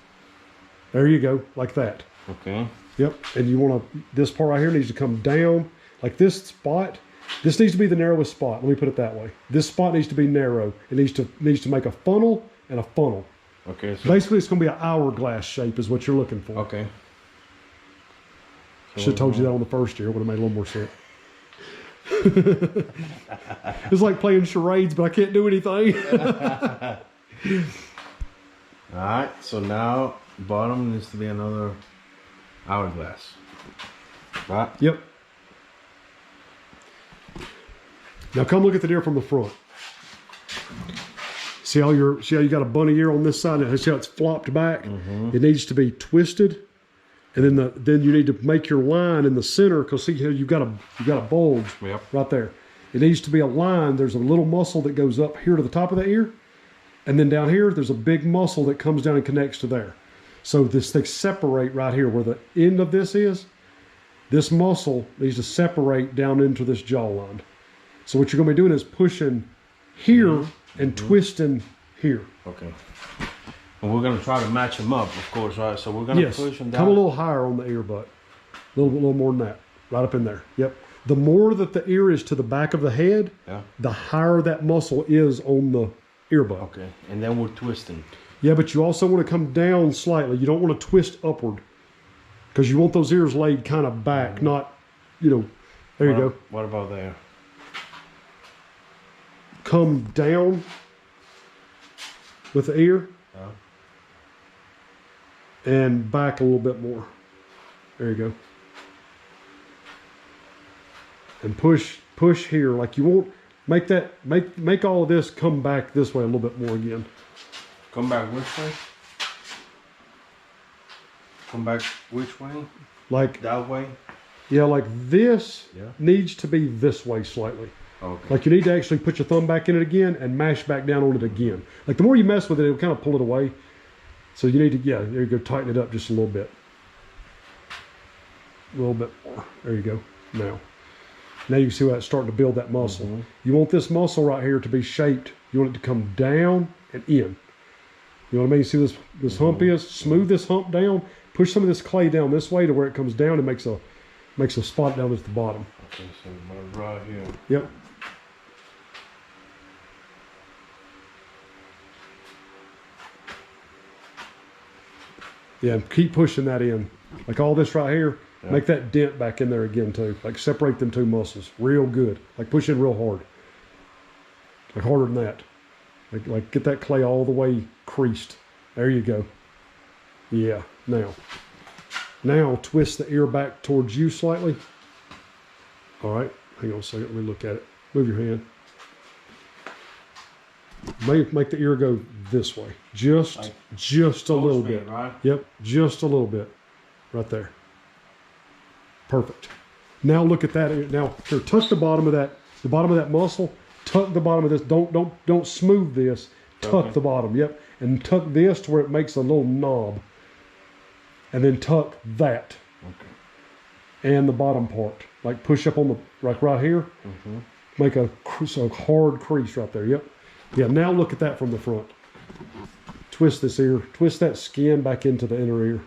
There you go, like that. Okay. Yep. And you want to, this part right here needs to come down. Like this spot, this needs to be the narrowest spot. Let me put it that way. This spot needs to be narrow. It needs to make a funnel and a funnel. Okay. So basically, it's going to be an hourglass shape is what you're looking for. Okay. So should have told you that on the first year. It would have made a little more sense. It's like playing charades, but I can't do anything. All right. So now bottom needs to be another hourglass. Right? Yep. Now come look at the deer from the front. See how you got a bunny ear on this side? See how it's flopped back? It needs to be twisted, and then you need to make your line in the center because see how you've got a bulge right there. It needs to be a line. There's a little muscle that goes up here to the top of the ear, and then down here there's a big muscle that comes down and connects to there. So they separate right here where the end of this is. This muscle needs to separate down into this jawline. So what you're going to be doing is pushing here and twisting here. Okay. And we're going to try to match them up, of course, right? So we're going to push them down. Come a little higher on the ear butt. A little more than that. Right up in there. Yep. The more that the ear is to the back of the head, the higher that muscle is on the ear butt. Okay. And then we're twisting. Yeah, but you also want to come down slightly. You don't want to twist upward because you want those ears laid kind of back, not, there you go. What about there? Come down with the ear and back a little bit more. There you go. And push here like you won't make all of this come back this way a little bit more again. Come back which way? Come back which way? Like that way? Yeah, like this needs to be this way slightly. Okay. Like you need to actually put your thumb back in it again and mash back down on it again. Like the more you mess with it, it'll kind of pull it away. So you need to, yeah, there you go, tighten it up just a little bit. A little bit more. There you go. Now you can see how it's starting to build that muscle. Mm-hmm. You want this muscle right here to be shaped. You want it to come down and in. You know what I mean? See this hump is? Smooth this hump down. Push some of this clay down this way to where it comes down and makes a spot down at the bottom. Okay, so right here. Yep. Yeah, and keep pushing that in. Like all this right here, make that dent back in there again too. Like separate them two muscles real good. Like push in real hard. Like harder than that. Like get that clay all the way creased. There you go. Yeah, now twist the ear back towards you slightly. All right, hang on a second, let me look at it. Move your hand. Make the ear go this way. Just a little bit. Right? Yep, just a little bit. Right there. Perfect. Now look at that. Now here, tuck the bottom of that muscle. Tuck the bottom of this. Don't smooth this. Tuck the bottom. Yep. And tuck this to where it makes a little knob. And then tuck that. Okay. And the bottom part. Like push up on the, like right here. Mm-hmm. Make a hard crease right there. Yep. Yeah, now look at that from the front. Twist this ear. Twist that skin back into the inner ear.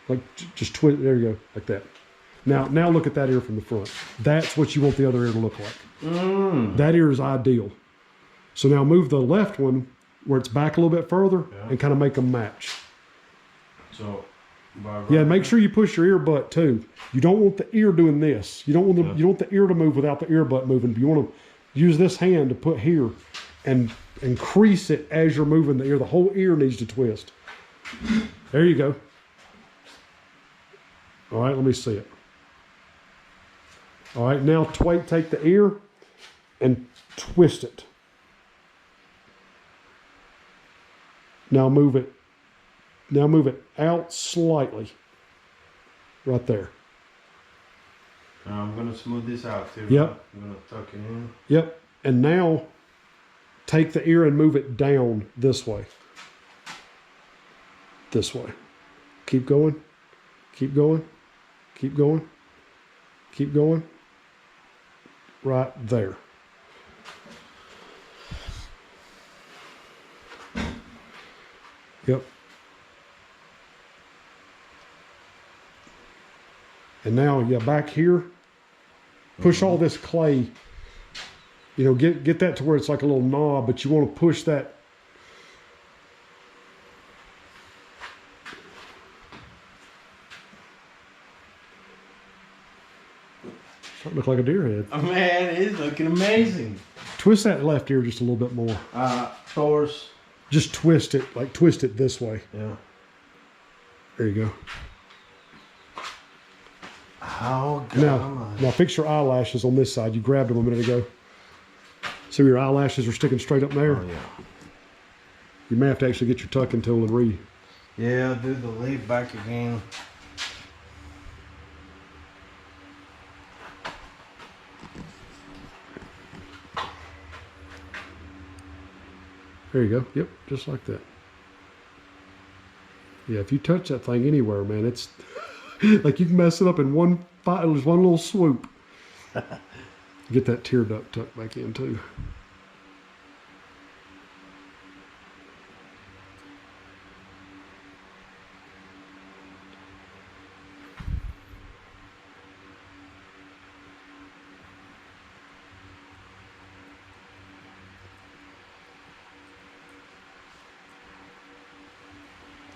Like just twist. There you go. Like that. Now look at that ear from the front. That's what you want the other ear to look like. That ear is ideal. So now move the left one where it's back a little bit further and kind of make them match. So, make sure you push your ear butt too. You don't want the ear doing this. You don't want the ear to move without the ear butt moving. You want to use this hand to put here and crease it as you're moving the ear. The whole ear needs to twist. There you go. All right, let me see it. All right, now take the ear and twist it. Now move it out slightly. Right there. Now I'm going to smooth this out too. Yep. Right? I'm going to tuck it in. Yep. And now take the ear and move it down this way. This way. Keep going. Keep going. Keep going. Keep going. Right there. Yep. And now, back here, push all this clay, get that to where it's like a little knob, but you want to push that. Starting to look like a deer head. Oh man, it's looking amazing. Twist that left ear just a little bit more. Towards. Just twist it this way. Yeah. There you go. Oh, God. Now fix your eyelashes on this side. You grabbed them a minute ago. So your eyelashes are sticking straight up there. Oh, yeah. You may have to actually get your tucking tool and read. Yeah, I'll do the lead back again. There you go. Yep, just like that. Yeah, if you touch that thing anywhere, man, it's like you can mess it up in one little swoop. Get that tear duct tucked back in too.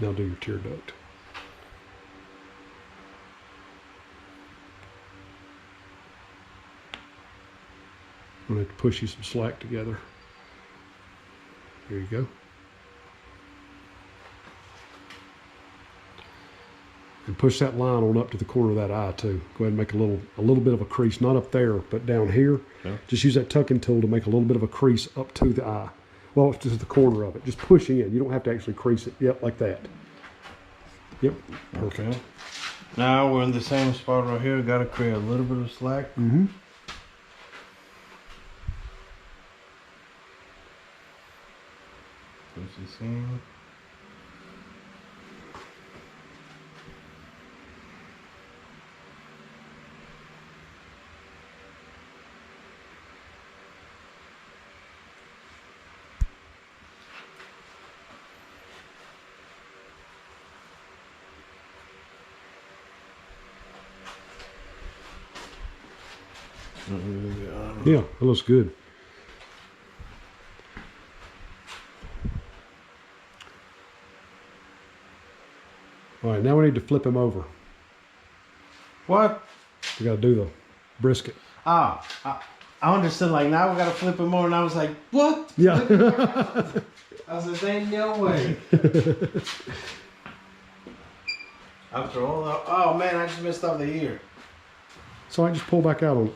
Now do your tear duct. I'm going to have to push you some slack together. There you go. And push that line on up to the corner of that eye too. Go ahead and make a little bit of a crease, not up there, but down here. Yeah. Just use that tucking tool to make a little bit of a crease up to the eye. Well, it's just the corner of it. Just pushing in. You don't have to actually crease it. Yep, like that. Yep. Perfect. Okay. Now we're in the same spot right here. Got to create a little bit of slack. Mm-hmm. Push this in. Yeah, it looks good. All right, now we need to flip him over. What? We got to do the brisket. Ah, I understood. Like now we gotta flip him over, and I was like, what? Yeah. I was like, ain't no way. After all that, oh man, I just messed up the ear. So I just pull back out on it.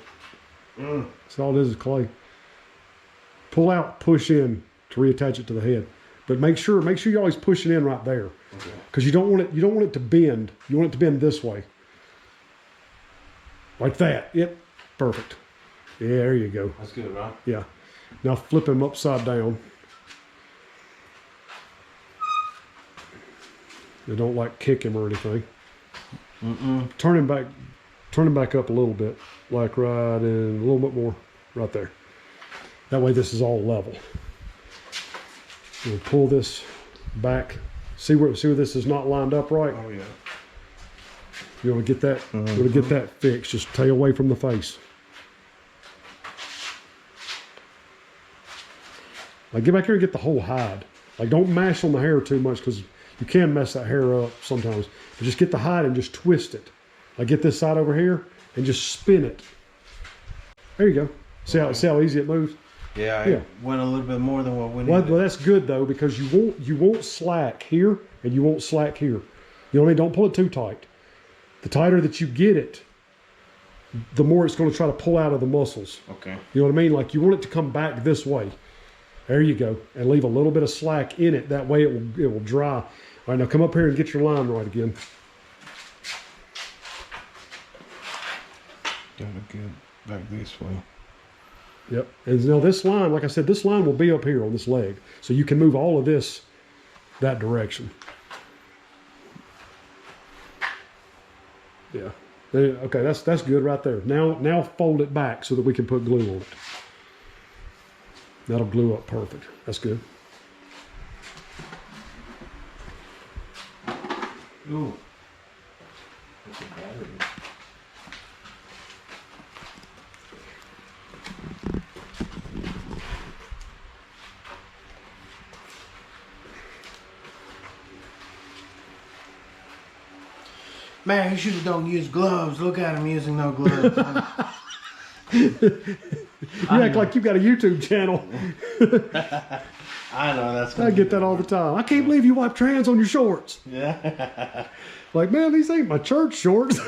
So all it is clay. Pull out, push in to reattach it to the head. But make sure you always push it in right there. Because you don't want it to bend. You want it to bend this way. Like that. Yep. Perfect. Yeah, there you go. That's good, right? Yeah. Now flip him upside down. You don't like kick him or anything. Turn him back up a little bit. Like right in a little bit more. Right there. That way this is all level. We'll pull this back. See where this is not lined up right? Oh yeah. You want to get that? You want to get that fixed? Just stay away from the face. Like get back here and get the whole hide. Like don't mash on the hair too much because you can mess that hair up sometimes. But just get the hide and just twist it. Like get this side over here and just spin it. There you go. See how easy it moves? Yeah, I went a little bit more than what we needed. Well, that's good though because you won't slack here and you won't slack here. You don't pull it too tight. The tighter that you get it, the more it's going to try to pull out of the muscles. Okay. You know what I mean? Like you want it to come back this way. There you go. And leave a little bit of slack in it. That way it will dry. All right, now come up here and get your line right again. Gotta get back this way. Yep. And now this line, like I said, this line will be up here on this leg. So you can move all of this that direction. Yeah. Okay, that's good right there. Now fold it back so that we can put glue on it. That'll glue up perfect. That's good. Ooh. Man, he should have don't use gloves. Look at him using no gloves. You act like you got a YouTube channel. I know that's. I get that all the time. I can't believe you wipe trans on your shorts. Yeah. Like, man, these ain't my church shorts.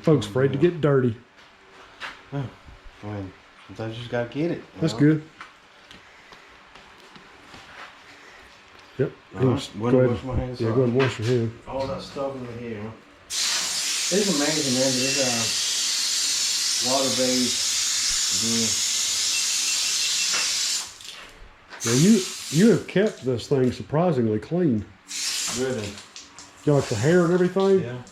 Folks afraid to get dirty. I mean, sometimes you just gotta get it. That's good. Yep. Go ahead. Wash my hands go ahead and wash your hands. All that stuff in here. It's amazing, man. There's a water-based. Yeah, you have kept this thing surprisingly clean. Really? You know, like the hair and everything. Yeah.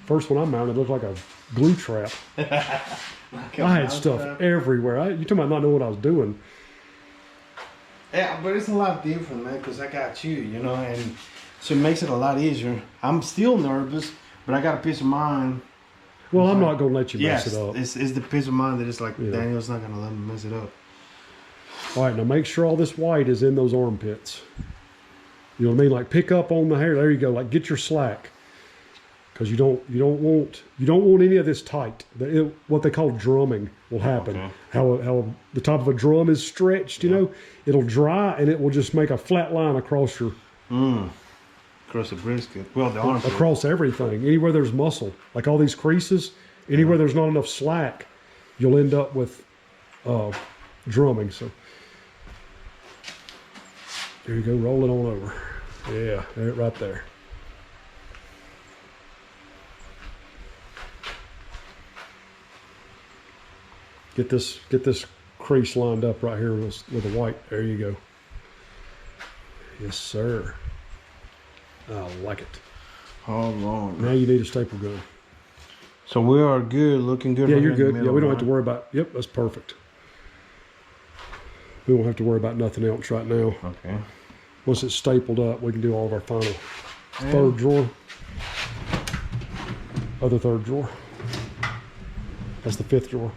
First one I mounted looked like a glue trap. Like I had stuff everywhere. You talking about not knowing what I was doing? Yeah, but it's a lot different, man, because I got you, you know, and so it makes it a lot easier. I'm still nervous, but I got a peace of mind. Well, I'm not going to let you mess it up. It's the peace of mind that it's like, Daniel's not going to let me mess it up. All right, now make sure all this white is in those armpits. You know what I mean? Like pick up on the hair. There you go. Like get your slack, because you don't want any of this tight. What they call drumming will happen. Okay. How the top of a drum is stretched. You know, it'll dry and it will just make a flat line across your. Across the brisket. Well, the armpit. Across everything. Anywhere there's muscle, like all these creases. Anywhere there's not enough slack, you'll end up with drumming. So. There you go, roll it on over. Yeah, right there. Get this crease lined up right here with the white. There you go. Yes, sir. I like it. Hold on. Now you need a staple gun. So we are good, looking good. Yeah, you're good. Yeah, we don't have to worry about. Yep, that's perfect. We won't have to worry about nothing else right now. Okay. Once it's stapled up, we can do all of our Third drawer. Other third drawer. That's the fifth drawer.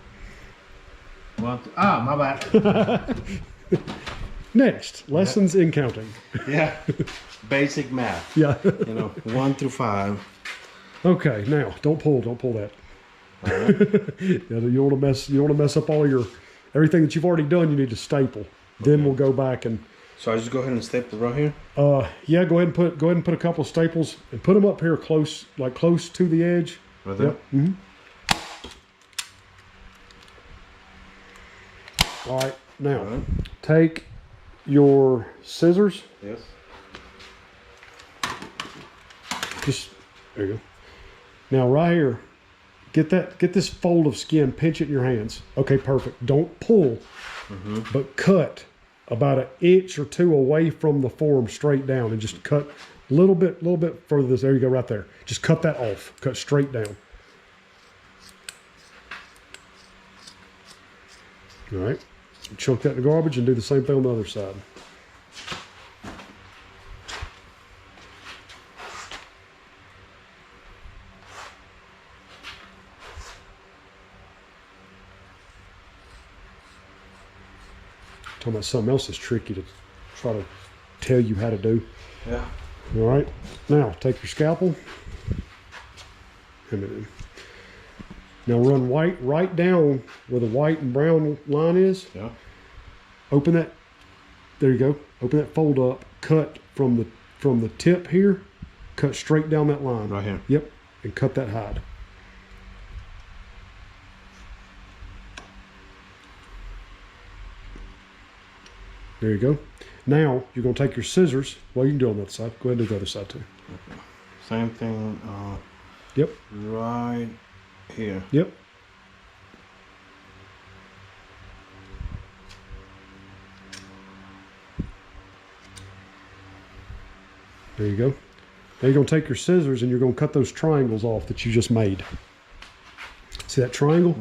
My bad. Next, lessons in counting. Yeah. Basic math. Yeah. 1 through 5. Okay, now don't pull that. Yeah, you want to mess up all your everything that you've already done. You need to staple. Then we'll go back and. So I just go ahead and staple right here. Yeah, go ahead and put a couple of staples and put them up here close to the edge. Right there. Yep. Mm-hmm. All right, now take your scissors. Yes. Just there you go. Now right here, get this fold of skin, pinch it in your hands. Okay, perfect. Don't pull, but cut about 1 inch or 2 away from the form straight down, and just cut a little bit further. There you go, right there. Just cut that off. Cut straight down. All right. Chunk that in the garbage and do the same thing on the other side. Talking about something else that's tricky to try to tell you how to do. Yeah. All right. Now take your scalpel. And now run white right down where the white and brown line is. Yeah. Open that. There you go. Open that fold up. Cut from the tip here. Cut straight down that line. Right here. Yep. And cut that hide. There you go. Now you're going to take your scissors. Well, you can do it on the other side. Go ahead and do the other side too. Okay. Same thing. Yep. Right here. Yep. There you go. Now you're going to take your scissors and you're going to cut those triangles off that you just made. See that triangle?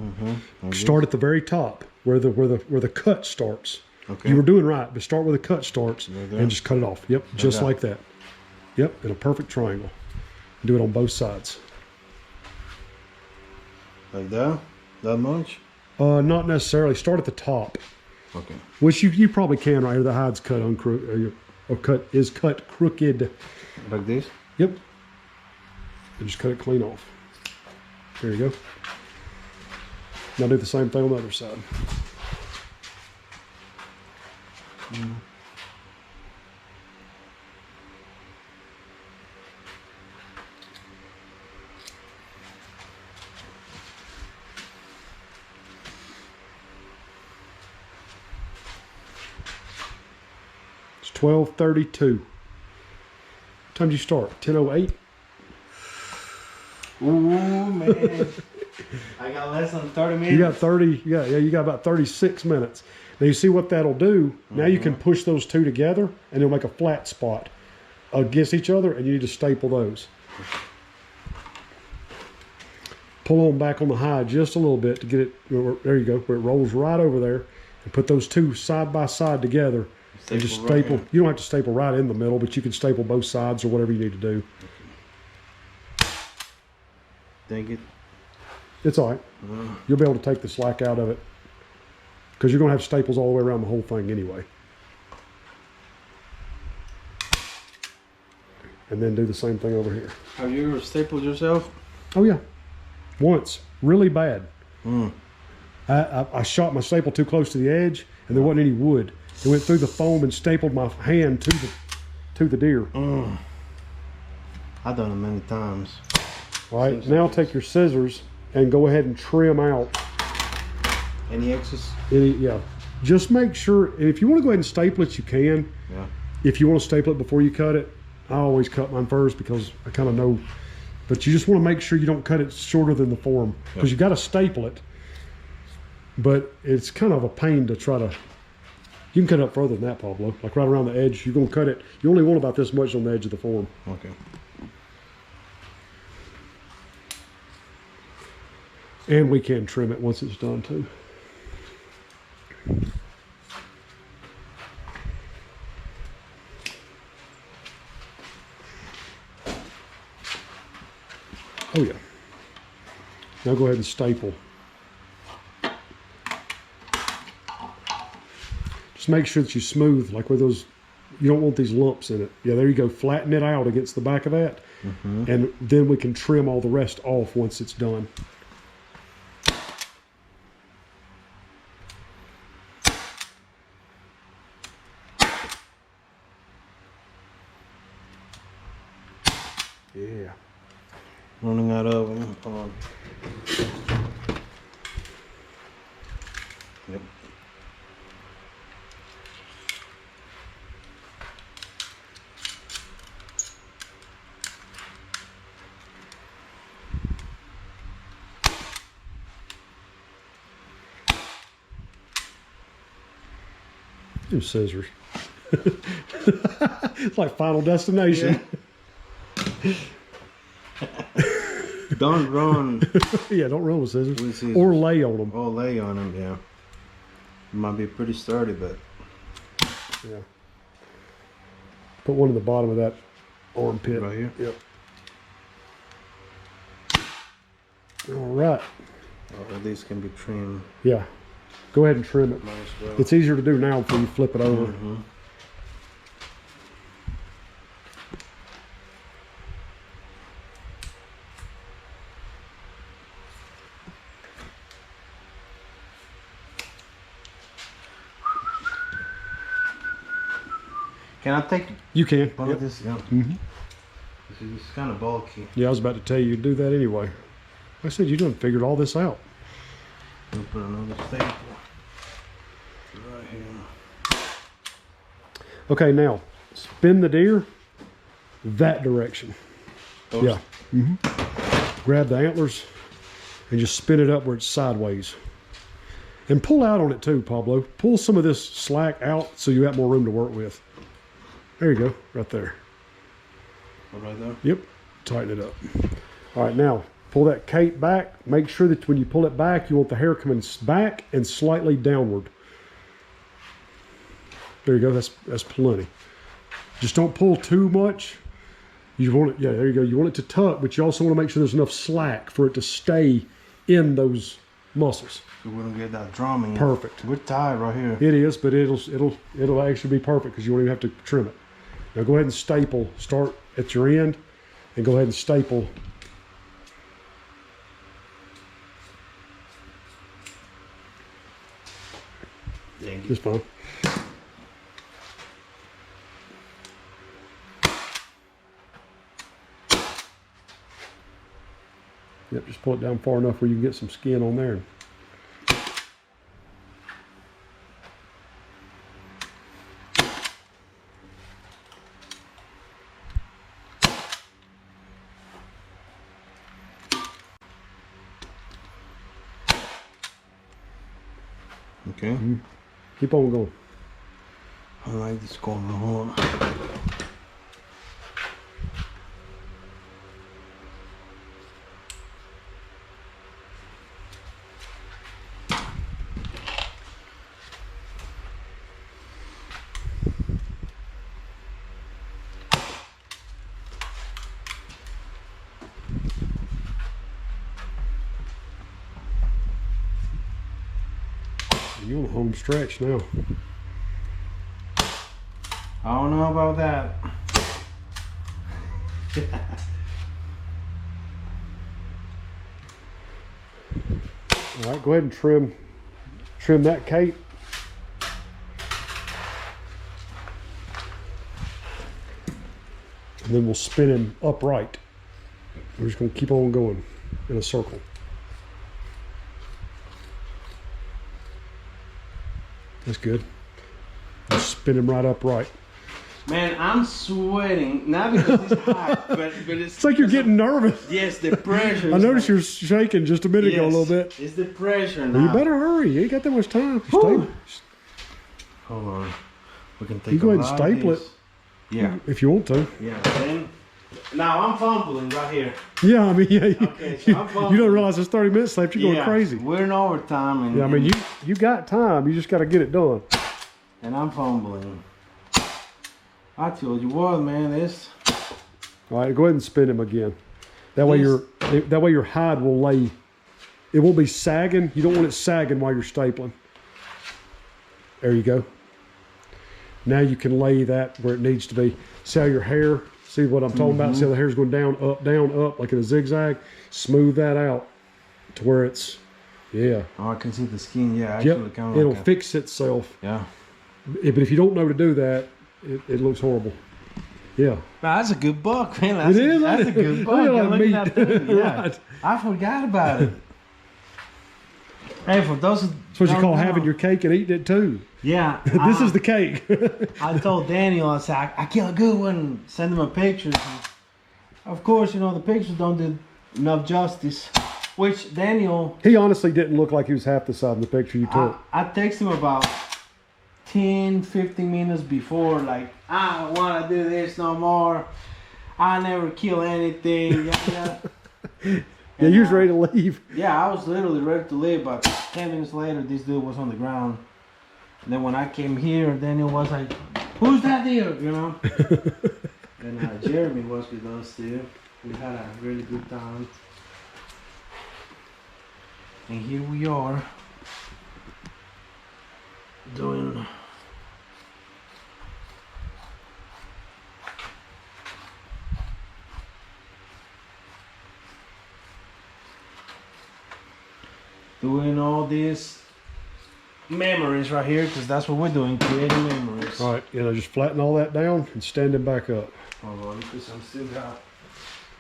Start at the very top where the cut starts. Okay. You were doing right, but start where the cut starts Right there. and just cut it off. Yep, just like that. Yep, in a perfect triangle. Do it on both sides. Like that? That much? Not necessarily. Start at the top. Okay. Which you probably can right here. The hide's cut cut crooked. Like this? Yep. And just cut it clean off. There you go. Now do the same thing on the other side. It's 12:32. What time did you start? 10:08. Ooh, man. I got less than 30 minutes. You got 30. You got about 36 minutes. Now you see what that'll do. Now you can push those two together, and it'll make a flat spot against each other, and you need to staple those. Pull on back on the hide just a little bit to get it. There you go. Where it rolls right over there, and put those two side by side together, and just staple. Right, you don't have to staple right in the middle, but you can staple both sides or whatever you need to do. Dang it. It's all right. You'll be able to take the slack out of it because you're going to have staples all the way around the whole thing anyway. And then do the same thing over here. Have you ever stapled yourself? Oh, yeah. Once. Really bad. I shot my staple too close to the edge, and there wasn't any wood. It went through the foam and stapled my hand to the deer. I've done it many times. All right. Now take your scissors and go ahead and trim out any excess. Yeah. Just make sure, and if you want to go ahead and staple it, you can. Yeah. If you want to staple it before you cut it, I always cut mine first because I kind of know. But you just want to make sure you don't cut it shorter than the form because you got to staple it. But it's kind of a pain to try to. You can cut it up further than that, Pablo. Like right around the edge, you're going to cut it. You only want about this much on the edge of the form. Okay. And we can trim it once it's done too. Now go ahead and staple. Just make sure that you smooth, like with those, you don't want these lumps in it. Yeah, there you go. Flatten it out against the back of that. And then we can trim all the rest off once it's done. Yeah. Running out of them. Hold on. Yep. Use scissors. It's like Final Destination. Yeah. Don't run. Yeah, don't run with scissors. With scissors. Or lay on them. Oh, lay on them, yeah. It might be pretty sturdy, but... Yeah. Put one in the bottom of that armpit. Right here? Yep. All right. Oh, these can be trimmed. Yeah. Go ahead and trim it. Might as well. It's easier to do now before you flip it over. Can I take You can. one Yep. of this? Yeah. This is kind of bulky. Yeah, I was about to tell you to do that anyway. I said you done figured all this out. We'll put another staple right here. Okay, now spin the deer that direction. Those- Yeah. Grab the antlers and just spin it up where it's sideways. And pull out on it too, Pablo. Pull some of this slack out so you have more room to work with. There you go, right there. Right there? Yep, tighten it up. All right, now pull that cape back. Make sure that when you pull it back, you want the hair coming back and slightly downward. There you go, that's plenty. Just don't pull too much. You want it, yeah, there you go. You want it to tuck, but you also want to make sure there's enough slack for it to stay in those muscles. So we don't get that drumming. Perfect. We're tied right here. It is, but it'll actually be perfect because you won't even have to trim it. Now go ahead and staple. Start at your end and go ahead and staple. It's fine. Yep, just pull it down far enough where you can get some skin on there. Okay. Keep on going. I like this corner. Hold on. You're on a home stretch now. I don't know about that. All right, go ahead and trim that cape. And then we'll spin him upright. We're just gonna keep on going in a circle. That's good. Just spin him right upright. Man, I'm sweating. Not because it's hot, but It's like you're getting nervous. Yes, the pressure. I noticed you're shaking just a minute ago a little bit. It's the pressure now. Well, you better hurry. You ain't got that much time. Hold on. We can take You go ahead and a lot staple of this. Yeah. if you want to. Yeah. Then, now I'm fumbling right here. Yeah, I mean, yeah. Okay, so I'm You fumbling. don't realize it's 30 minutes left. You're going crazy. We're in overtime. And, Yeah, I mean, you got time. You just got to get it done. And I'm fumbling. I told you what, man. This. All right, go ahead and spin him again. That way your hide will lay It won't be sagging. You don't want it sagging while you're stapling. There you go. Now you can lay that where it needs to be. See how your hair, see what I'm talking about? See how the hair's going down, up, like in a zigzag? Smooth that out to where it's, yeah. Oh, I can see the skin, yeah. Actually, Yep, it'll fix itself. Yeah. But if you don't know to do that, it looks horrible. Yeah. That's a good buck, man. That's a good buck. Look at that meat. Yeah. Right. I forgot about it. Hey, for those who That's what you call having your cake and eating it too. Yeah. This is the cake. I told Daniel, I said, I kill a good one. Send him a picture. Of course, you know, the pictures don't do enough justice. Which Daniel... He honestly didn't look like he was half the size in the picture you took. I texted him about 10, 15 minutes before, like, I don't want to do this no more. I never kill anything. Yeah, you was ready to leave. Yeah, I was literally ready to leave, but 10 minutes later, this dude was on the ground. And then when I came here, Daniel was like, who's that dude, you know? And Jeremy was with us too. We had a really good time. And here we are, doing... doing all these memories right here, because that's what we're doing, creating memories. All right, just flatten all that down and stand it back up. Hold on, because I'm still got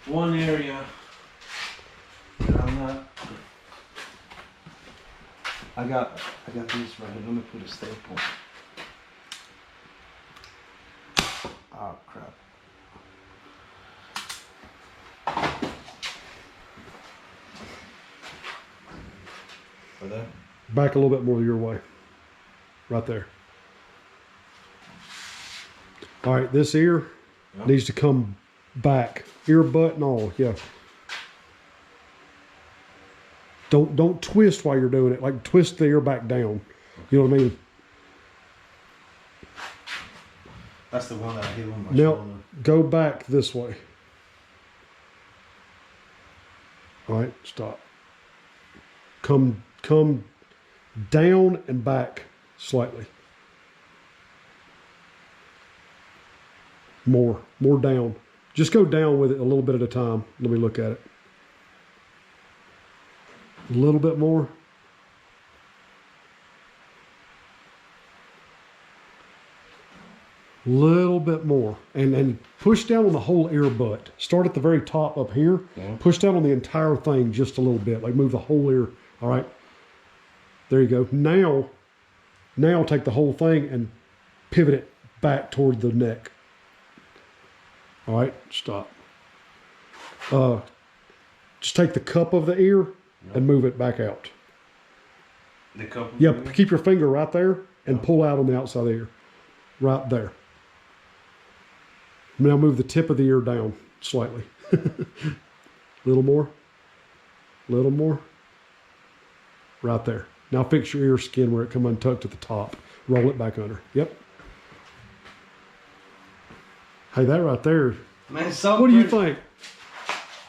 one area that I'm not. I got this right here. Let me put a staple. Oh crap. There? Back a little bit more your way. Right there. All right, this ear needs to come back. Ear, butt, and all. Yeah. Don't twist while you're doing it. Like twist the ear back down. You know what I mean? That's the one that I hit on my now, shoulder. Go back this way. All right, stop. Come down and back slightly. More down. Just go down with it a little bit at a time. Let me look at it. A little bit more. Little bit more. And push down on the whole ear butt. Start at the very top up here. Yeah. Push down on the entire thing just a little bit. Like move the whole ear. All right. There you go. Now take the whole thing and pivot it back toward the neck. All right, stop. Just take the cup of the ear and move it back out. The cup of the ear? Keep your finger right there and pull out on the outside of the ear. Right there. Now move the tip of the ear down slightly. Little more. Little more. Right there. Now fix your ear skin where it come untucked at the top. Roll it back under. Yep. Hey, that right there. Man, so what do you think?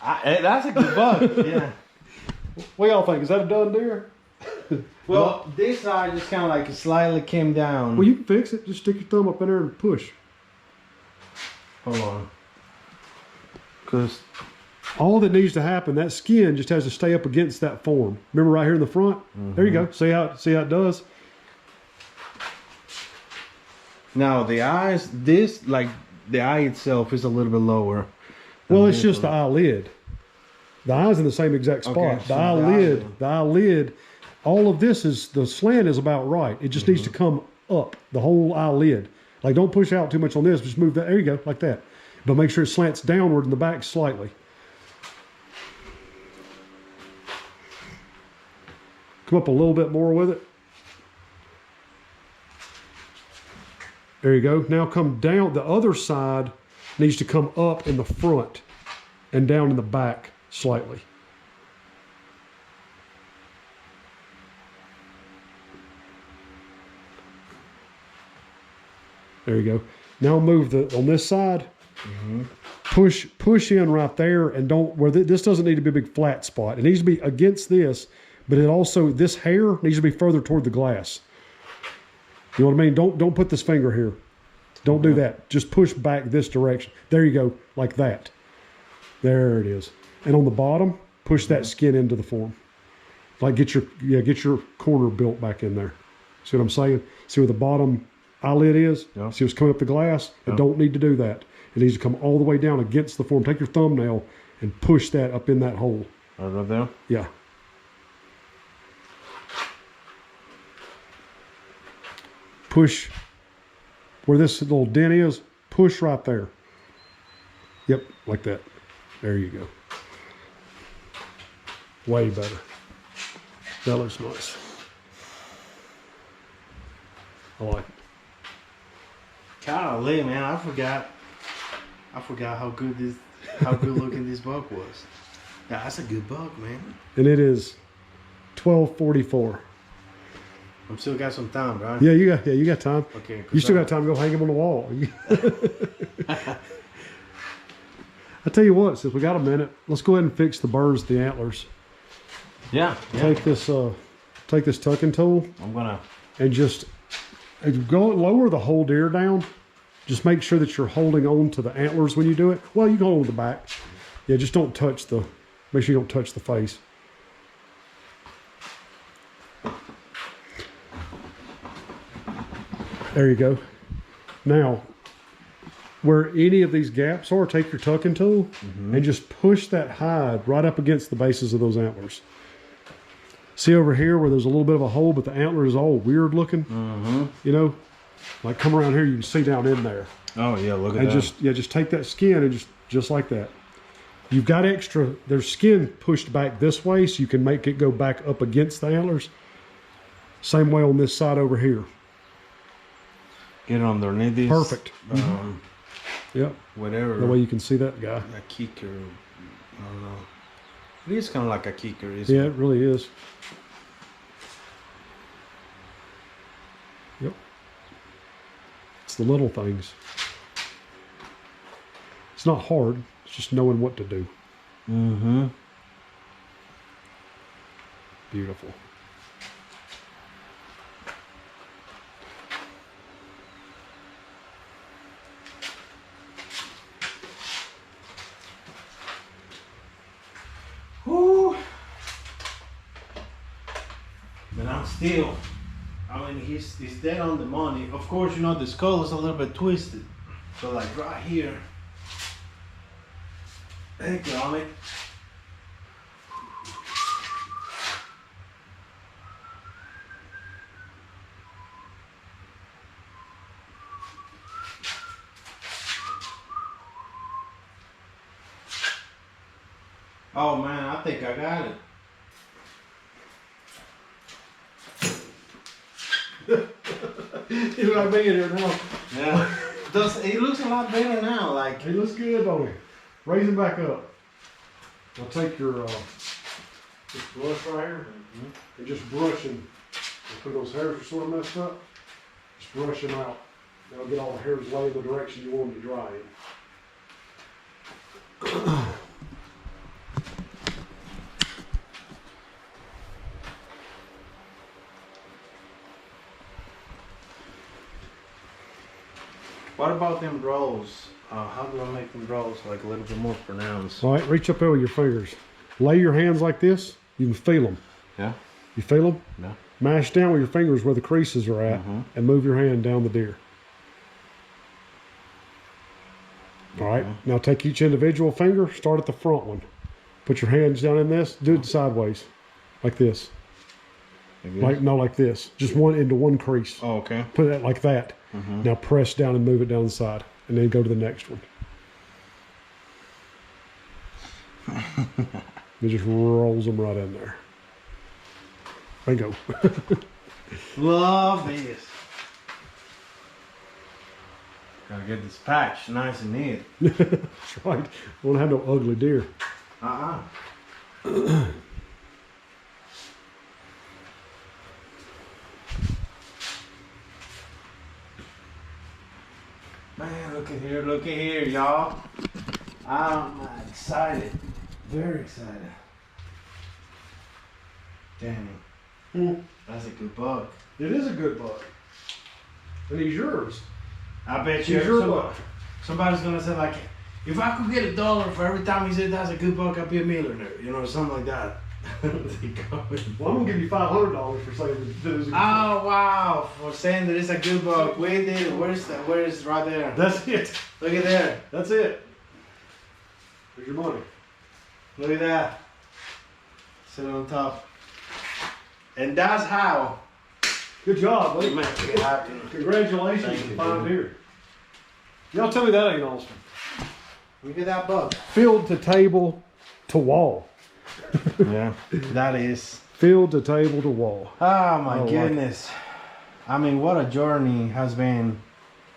That's a good buck. Yeah. What y'all think? Is that a done deer? Well, this side just kind of like slightly came down. Well, you can fix it. Just stick your thumb up in there and push. Hold on. Because all that needs to happen, that skin just has to stay up against that form. Remember right here in the front? Mm-hmm. There you go. See how it does? Now the eyes, the eye itself is a little bit lower. Well, it's just the eyelid. The eye's in the same exact spot. Okay, so the eyelid, all of this is, the slant is about right. It just needs to come up, the whole eyelid. Like don't push out too much on this, just move that, there you go, like that. But make sure it slants downward in the back slightly. Come up a little bit more with it. There you go. Now come down. The other side needs to come up in the front and down in the back slightly. There you go. Now move on this side. Mm-hmm. Push in right there, and don't, this doesn't need to be a big flat spot. It needs to be against this, But it also, this hair needs to be further toward the glass. You know what I mean? Don't put this finger here. Don't do that. Just push back this direction. There you go, like that. There it is. And on the bottom, push that skin into the form. Like get your corner built back in there. See what I'm saying? See where the bottom eyelid is? Yeah. See what's coming up the glass? Yeah. It don't need to do that. It needs to come all the way down against the form. Take your thumbnail and push that up in that hole. Right there? Yeah. Push where this little dent is, push right there. Yep, like that. There you go. Way better. That looks nice. I like it. Golly, man, I forgot how good looking this buck was. Yeah, that's a good buck, man. And it is 12:44. I'm still got some time, right? Yeah, you got time. Okay. You still got time to go hang him on the wall. I tell you what, since we got a minute, let's go ahead and fix the birds, the antlers. Yeah. Take this tucking tool. I'm gonna. And just go lower the whole deer down. Just make sure that you're holding on to the antlers when you do it. Well, you can hold the back. Yeah, just don't touch make sure you don't touch the face. There you go. Now, where any of these gaps are, take your tucking tool and just push that hide right up against the bases of those antlers. See over here where there's a little bit of a hole, but the antler is all weird looking? You know? Like come around here, you can see down in there. Oh yeah, look at that. And just take that skin and just like that. You've got extra, there's skin pushed back this way so you can make it go back up against the antlers. Same way on this side over here. Get underneath this. Perfect. Yep. Whatever. The way you can see that guy. A kicker. I don't know. It is kind of like a kicker, isn't Yeah, it really is. Yep. It's the little things. It's not hard. It's just knowing what to do. Beautiful. Whoo! But I'm still. I mean, he's dead on the money. Of course, you know the skull is a little bit twisted. So like right here. Thank you, Amit. Oh man, I think I got it. You know what I mean here now? Yeah. He looks a lot better now. Like He looks good, don't he? Raise him back up. Now take your this brush right here and just brush him. Put those hairs are sort of messed up. Just brush them out. That'll get all the hairs laid the direction you want them to dry in. What about them rolls? How do I make them rolls like a little bit more pronounced? All right, reach up there with your fingers. Lay your hands like this. You can feel them. Yeah. You feel them? Yeah. Mash down with your fingers where the creases are at and move your hand down the deer. All right, now take each individual finger, start at the front one. Put your hands down in this, do it sideways, like this. Like this. Just one into one crease. Oh, okay. Put it like that. Now press down and move it down the side, and then go to the next one. It just rolls them right in there. Bingo. Love this. Gotta get this patch nice and neat. That's right. We don't have no ugly deer. Man, look at here, y'all. I'm excited. Very excited. Danny. Hmm. That's a good buck. It is a good buck. And he's yours. I bet He's you your buck. somebody's gonna say like, if I could get $1 for every time he said that's a good buck, I'd be a millionaire. You know, something like that. Well, I'm gonna give you $500 for saying that it is a good buck. Oh wow! For saying that it's a good buck. Wait there. Where's right there? That's it. Look at there. That's it. Here's your money. Look at that. Sit on top. And that's how. Good job, buddy. Man, it happened. Congratulations Thank on you, fine dude. deer. Y'all tell me that ain't awesome. Look at that buck. Field to table to wall. Yeah, that is. Field to table to wall. Oh my like goodness. I mean, what a journey has been.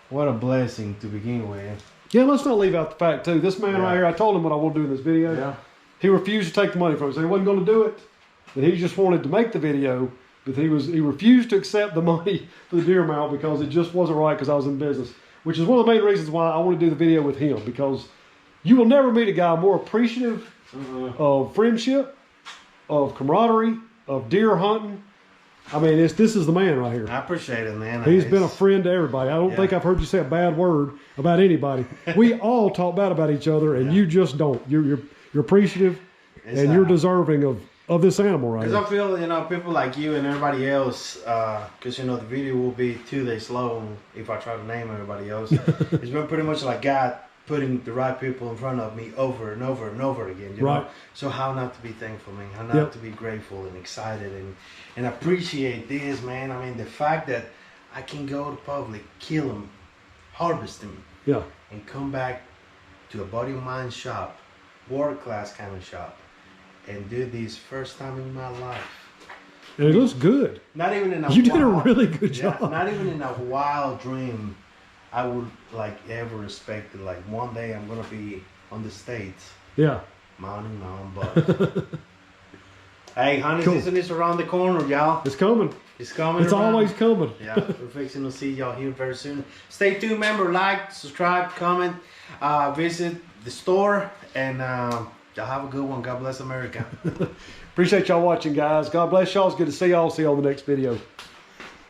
What a blessing to begin with. Yeah, let's not leave out the fact too. This man right here, I told him what I want to do in this video. Yeah. He refused to take the money from us. He wasn't going to do it. And he just wanted to make the video, but he refused to accept the money for the deer mount because it just wasn't right because I was in business. Which is one of the main reasons why I want to do the video with him, because you will never meet a guy more appreciative of friendship, of camaraderie, of deer hunting. I mean, this is the man right here. I appreciate it, man. He's been a friend to everybody. I don't think I've heard you say a bad word about anybody. We all talk bad about each other, and you just don't. You're appreciative, and you're deserving of this animal right here. Because I feel, you know, people like you and everybody else, because, you know, the video will be 2 days slow if I try to name everybody else. It's been pretty much like God putting the right people in front of me over and over and over again, you know? So how not to be thankful, man? How not to be grateful and excited and appreciate this, man? I mean, the fact that I can go to public, kill them, harvest them, and come back to a buddy of mine's shop, world-class kind of shop, and do this first time in my life. And it looks good. Not even in a You did a really good job. Not even in a wild dream I would like ever expect it. Like one day I'm gonna be on the States. Yeah. Mounting my own buck. Hey, honey season is around the corner, y'all. It's coming. It's coming. It's always coming. Yeah, we're fixing to see y'all here very soon. Stay tuned, remember, like, subscribe, comment, visit the store, and y'all have a good one. God bless America. Appreciate y'all watching, guys. God bless y'all. It's good to see y'all. See y'all in the next video.